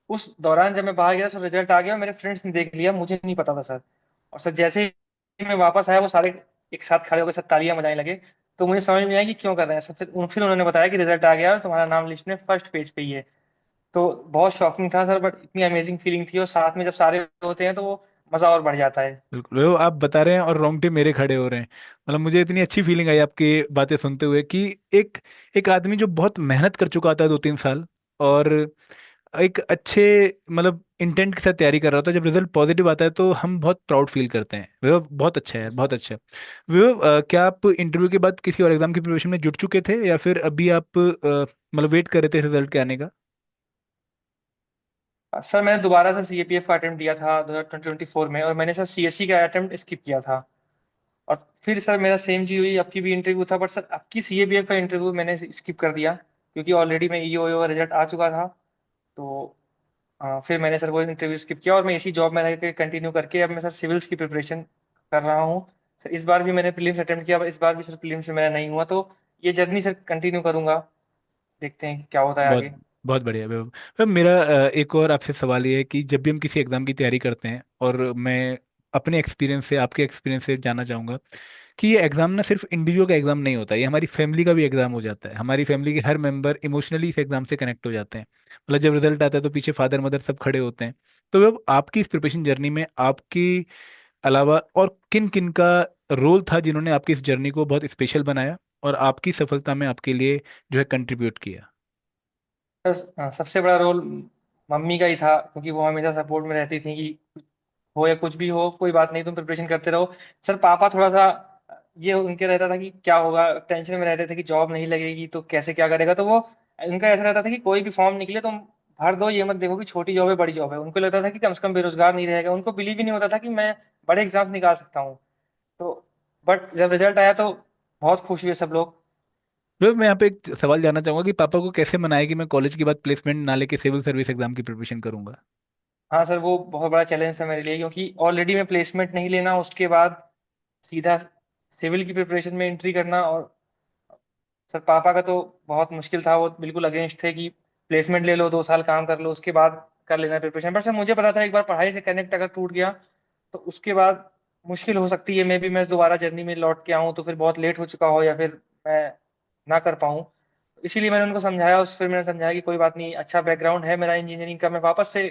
उस दौरान जब मैं बाहर गया सर, रिजल्ट आ गया और मेरे फ्रेंड्स ने देख लिया, मुझे नहीं पता था सर। और सर जैसे ही मैं वापस आया, वो सारे एक साथ खड़े होकर सर तालियां बजाने लगे। तो मुझे समझ में आया कि क्यों कर रहे हैं सर। फिर उन्होंने बताया कि रिजल्ट आ गया और तुम्हारा नाम लिस्ट में फर्स्ट पेज पे ही है। तो बहुत शॉकिंग था सर, बट इतनी अमेजिंग फीलिंग थी, और साथ में जब सारे होते हैं तो वो मजा और बढ़ जाता है। बिल्कुल, वो आप बता रहे हैं और रोंगटे मेरे खड़े हो रहे हैं। मतलब मुझे इतनी अच्छी फीलिंग आई आपकी बातें सुनते हुए कि एक एक आदमी जो बहुत मेहनत कर चुका था 2-3 साल, और एक अच्छे मतलब इंटेंट के साथ तैयारी कर रहा था, जब रिजल्ट पॉजिटिव आता है तो हम बहुत प्राउड फील करते हैं। वो बहुत अच्छा है, बहुत अच्छा। वो क्या आप इंटरव्यू के बाद किसी और एग्जाम की प्रिपरेशन में जुट चुके थे या फिर अभी आप मतलब वेट कर रहे थे रिजल्ट के आने का? सर मैंने दोबारा से सीएपीएफ का अटेम्प्ट दिया था 2024 में, और मैंने सर सीएससी का अटेम्प्ट स्किप किया था। और फिर सर मेरा सेम चीज हुई, आपकी भी इंटरव्यू था, बट सर आपकी सीएबीएफ का इंटरव्यू मैंने स्किप कर दिया, क्योंकि ऑलरेडी मैं ईओ का रिजल्ट आ चुका था। तो फिर मैंने सर वो इंटरव्यू स्किप किया, और मैं इसी जॉब में रह के कंटिन्यू करके अब मैं सर सिविल्स की प्रिपरेशन कर रहा हूँ। सर इस बार भी मैंने प्रीलिम्स अटेम्प्ट किया, इस बार भी सर प्रीलिम्स में मेरा नहीं हुआ। तो ये जर्नी सर कंटिन्यू करूंगा, देखते हैं क्या होता है बहुत आगे। बहुत बढ़िया वैभव। वैभव, मेरा एक और आपसे सवाल ये है कि जब भी हम किसी एग्जाम की तैयारी करते हैं, और मैं अपने एक्सपीरियंस से, आपके एक्सपीरियंस से जानना चाहूंगा कि ये एग्जाम ना सिर्फ इंडिविजुअल का एग्जाम नहीं होता, ये हमारी फैमिली का भी एग्जाम हो जाता है। हमारी फैमिली के हर मेंबर इमोशनली इस एग्जाम से कनेक्ट हो जाते हैं। मतलब जब रिजल्ट आता है तो पीछे फादर मदर सब खड़े होते हैं। तो वैभव, आपकी इस प्रिपरेशन जर्नी में आपकी अलावा और किन किन का रोल था जिन्होंने आपकी इस जर्नी को बहुत स्पेशल बनाया और आपकी सफलता में आपके लिए जो है कंट्रीब्यूट किया? सर सबसे बड़ा रोल मम्मी का ही था, क्योंकि वो हमेशा सपोर्ट में रहती थी कि हो या कुछ भी हो, कोई बात नहीं, तुम प्रिपरेशन करते रहो। सर पापा थोड़ा सा ये उनके रहता था कि क्या होगा, टेंशन में रहते थे कि जॉब नहीं लगेगी तो कैसे क्या करेगा। तो वो उनका ऐसा रहता था कि कोई भी फॉर्म निकले तुम भर दो, ये मत देखो कि छोटी जॉब है बड़ी जॉब है। उनको लगता था कि कम से कम बेरोजगार नहीं रहेगा, उनको बिलीव ही नहीं होता था कि मैं बड़े एग्जाम निकाल सकता हूँ। तो बट जब रिजल्ट आया तो बहुत खुश हुए सब लोग। तो मैं यहाँ पे एक सवाल जानना चाहूंगा कि पापा को कैसे मनाए कि मैं कॉलेज के बाद प्लेसमेंट ना लेके सिविल सर्विस एग्जाम की प्रिपरेशन करूंगा। हाँ सर, वो बहुत बड़ा चैलेंज था मेरे लिए, क्योंकि ऑलरेडी मैं प्लेसमेंट नहीं लेना, उसके बाद सीधा सिविल की प्रिपरेशन में एंट्री करना। और सर पापा का तो बहुत मुश्किल था, वो बिल्कुल अगेंस्ट थे कि प्लेसमेंट ले लो, 2 साल काम कर लो, उसके बाद कर लेना प्रिपरेशन। पर सर मुझे पता था एक बार पढ़ाई से कनेक्ट अगर टूट गया तो उसके बाद मुश्किल हो सकती है, मे बी मैं दोबारा जर्नी में लौट के आऊँ तो फिर बहुत लेट हो चुका हो, या फिर मैं ना कर पाऊँ। इसीलिए मैंने उनको समझाया, उस फिर मैंने समझाया कि कोई बात नहीं, अच्छा बैकग्राउंड है मेरा इंजीनियरिंग का, मैं वापस से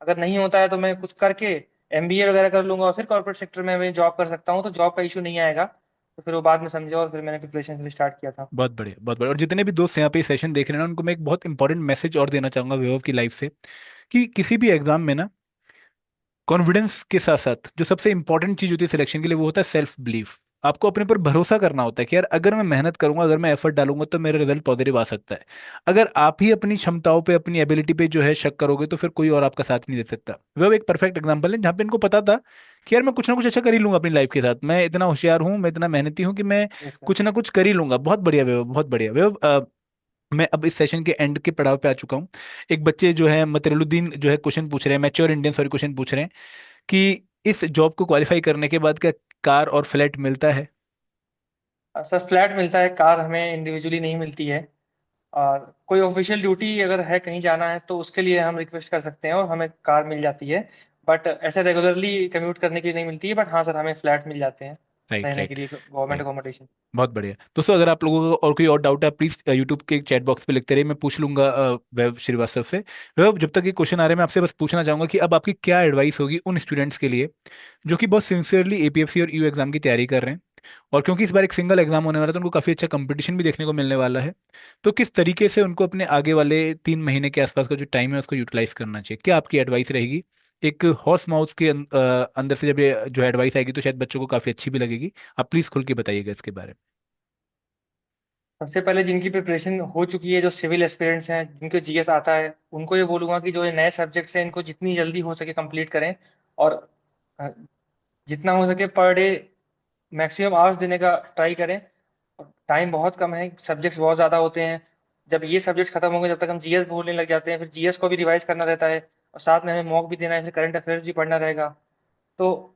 अगर नहीं होता है तो मैं कुछ करके एमबीए वगैरह कर लूंगा और फिर कॉर्पोरेट सेक्टर में मैं जॉब कर सकता हूँ, तो जॉब का इशू नहीं आएगा। तो फिर वो बाद में समझे और फिर मैंने प्रिपरेशन स्टार्ट किया था। बहुत बढ़िया, बहुत बढ़िया। और जितने भी दोस्त यहाँ पे सेशन देख रहे हैं ना, उनको मैं एक बहुत इंपॉर्टेंट मैसेज और देना चाहूंगा वैभव की लाइफ से, कि किसी भी एग्जाम में ना कॉन्फिडेंस के साथ साथ जो सबसे इंपॉर्टेंट चीज होती है सिलेक्शन के लिए, वो होता है सेल्फ बिलीफ। आपको अपने पर भरोसा करना होता है कि यार अगर मैं मेहनत करूंगा, अगर मैं एफर्ट डालूंगा तो मेरा रिजल्ट पॉजिटिव आ सकता है। अगर आप ही अपनी क्षमताओं पे, अपनी एबिलिटी पे जो है शक करोगे, तो फिर कोई और आपका साथ नहीं दे सकता। वह एक परफेक्ट एग्जाम्पल है जहाँ पे इनको पता था कि यार मैं कुछ ना कुछ अच्छा कर ही लूंगा अपनी लाइफ के साथ, मैं इतना होशियार हूँ, मैं इतना मेहनती हूँ कि मैं यस सर। कुछ ना कुछ कर ही लूंगा। बहुत बढ़िया वैभव, बहुत बढ़िया वैभव। मैं अब इस सेशन के एंड के पड़ाव पे आ चुका हूँ। एक बच्चे जो है मतरुद्दीन जो है क्वेश्चन पूछ रहे हैं, मैच्योर इंडियन सॉरी क्वेश्चन पूछ रहे हैं कि इस जॉब को क्वालिफाई करने के बाद क्या कार और फ्लैट मिलता है। सर फ्लैट मिलता है, कार हमें इंडिविजुअली नहीं मिलती है। और कोई ऑफिशियल ड्यूटी अगर है कहीं जाना है तो उसके लिए हम रिक्वेस्ट कर सकते हैं और हमें कार मिल जाती है। बट ऐसे रेगुलरली कम्यूट करने के लिए नहीं मिलती है। बट हाँ सर, हमें फ्लैट मिल जाते हैं राइट, रहने के राइट, लिए, गवर्नमेंट राइट। अकोमोडेशन। बहुत बढ़िया दोस्तों, अगर आप लोगों को और कोई और डाउट है प्लीज यूट्यूब के चैट बॉक्स पे लिखते रहिए, मैं पूछ लूंगा वैभव श्रीवास्तव से। वैभव, जब तक ये क्वेश्चन आ रहे हैं मैं आपसे बस पूछना चाहूंगा कि अब आपकी क्या एडवाइस होगी उन स्टूडेंट्स के लिए जो कि बहुत सिंसियरली एपीएफसी और यू एग्जाम की तैयारी कर रहे हैं, और क्योंकि इस बार एक सिंगल एग्जाम होने वाला है तो उनको काफी अच्छा कंपटीशन भी देखने को मिलने वाला है। तो किस तरीके से उनको अपने आगे वाले 3 महीने के आसपास का जो टाइम है उसको यूटिलाइज करना चाहिए, क्या आपकी एडवाइस रहेगी? एक हॉर्स माउथ के अंदर से जब ये जो एडवाइस आएगी तो शायद बच्चों को काफी अच्छी भी लगेगी। आप प्लीज खुल के बताइएगा इसके बारे सबसे पहले जिनकी प्रिपरेशन हो चुकी है, जो सिविल एस्पिरेंट्स हैं, जिनको जीएस आता है, उनको ये बोलूंगा कि जो ये नए सब्जेक्ट्स हैं इनको जितनी जल्दी हो सके कंप्लीट करें। और अ, जितना हो सके पर डे मैक्सिमम आवर्स देने का ट्राई करें। टाइम बहुत कम है, सब्जेक्ट्स बहुत ज़्यादा होते हैं। जब ये सब्जेक्ट्स खत्म होंगे जब तक हम जीएस भूलने लग जाते हैं, फिर जीएस को भी रिवाइज करना रहता है और साथ में हमें मॉक भी देना है, फिर करंट अफेयर्स भी पढ़ना रहेगा। तो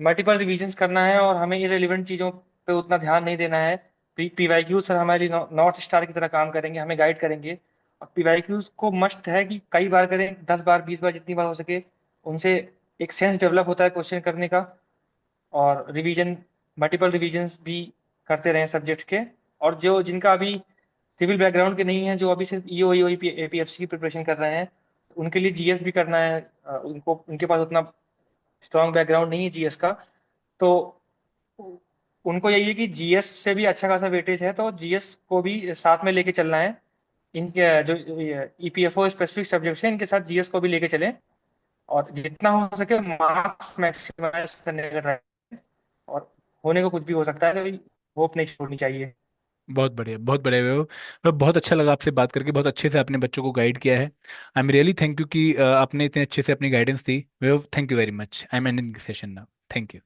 मल्टीपल रिवीजन्स करना है और हमें इरेलीवेंट चीज़ों पे उतना ध्यान नहीं देना है। पीवाईक्यू सर हमारे लिए नॉर्थ स्टार की तरह काम करेंगे, हमें गाइड करेंगे। और पीवाईक्यूज को मस्ट है कि कई बार करें, 10 बार 20 बार जितनी बार हो सके। उनसे एक सेंस डेवलप होता है क्वेश्चन करने का। और रिवीजन, मल्टीपल रिवीजन्स भी करते रहें सब्जेक्ट के। और जो जिनका अभी सिविल बैकग्राउंड के नहीं है, जो अभी सिर्फ ईओ ईओ एपीएफसी की प्रिपरेशन कर रहे हैं, उनके लिए जीएस भी करना है। उनको उनके पास उतना स्ट्रॉन्ग बैकग्राउंड नहीं है जीएस का। तो उनको यही है कि जीएस से भी अच्छा खासा वेटेज है, तो जीएस को भी साथ में लेके चलना है। इनके जो ईपीएफओ स्पेसिफिक सब्जेक्ट्स हैं इनके साथ जीएस को भी लेके चलें। और जितना हो सके मार्क्स मैक्सिमाइज करने का ट्राई। और होने को कुछ भी हो सकता है, तो होप नहीं छोड़नी चाहिए। बहुत बढ़िया, बहुत बढ़िया वैभव। बहुत अच्छा लगा आपसे बात करके, बहुत अच्छे से आपने बच्चों को गाइड किया है। I am really thank you कि आपने इतने अच्छे से अपनी guidance the Vaibhav. Thank you very much. I am ending session now. Thank you.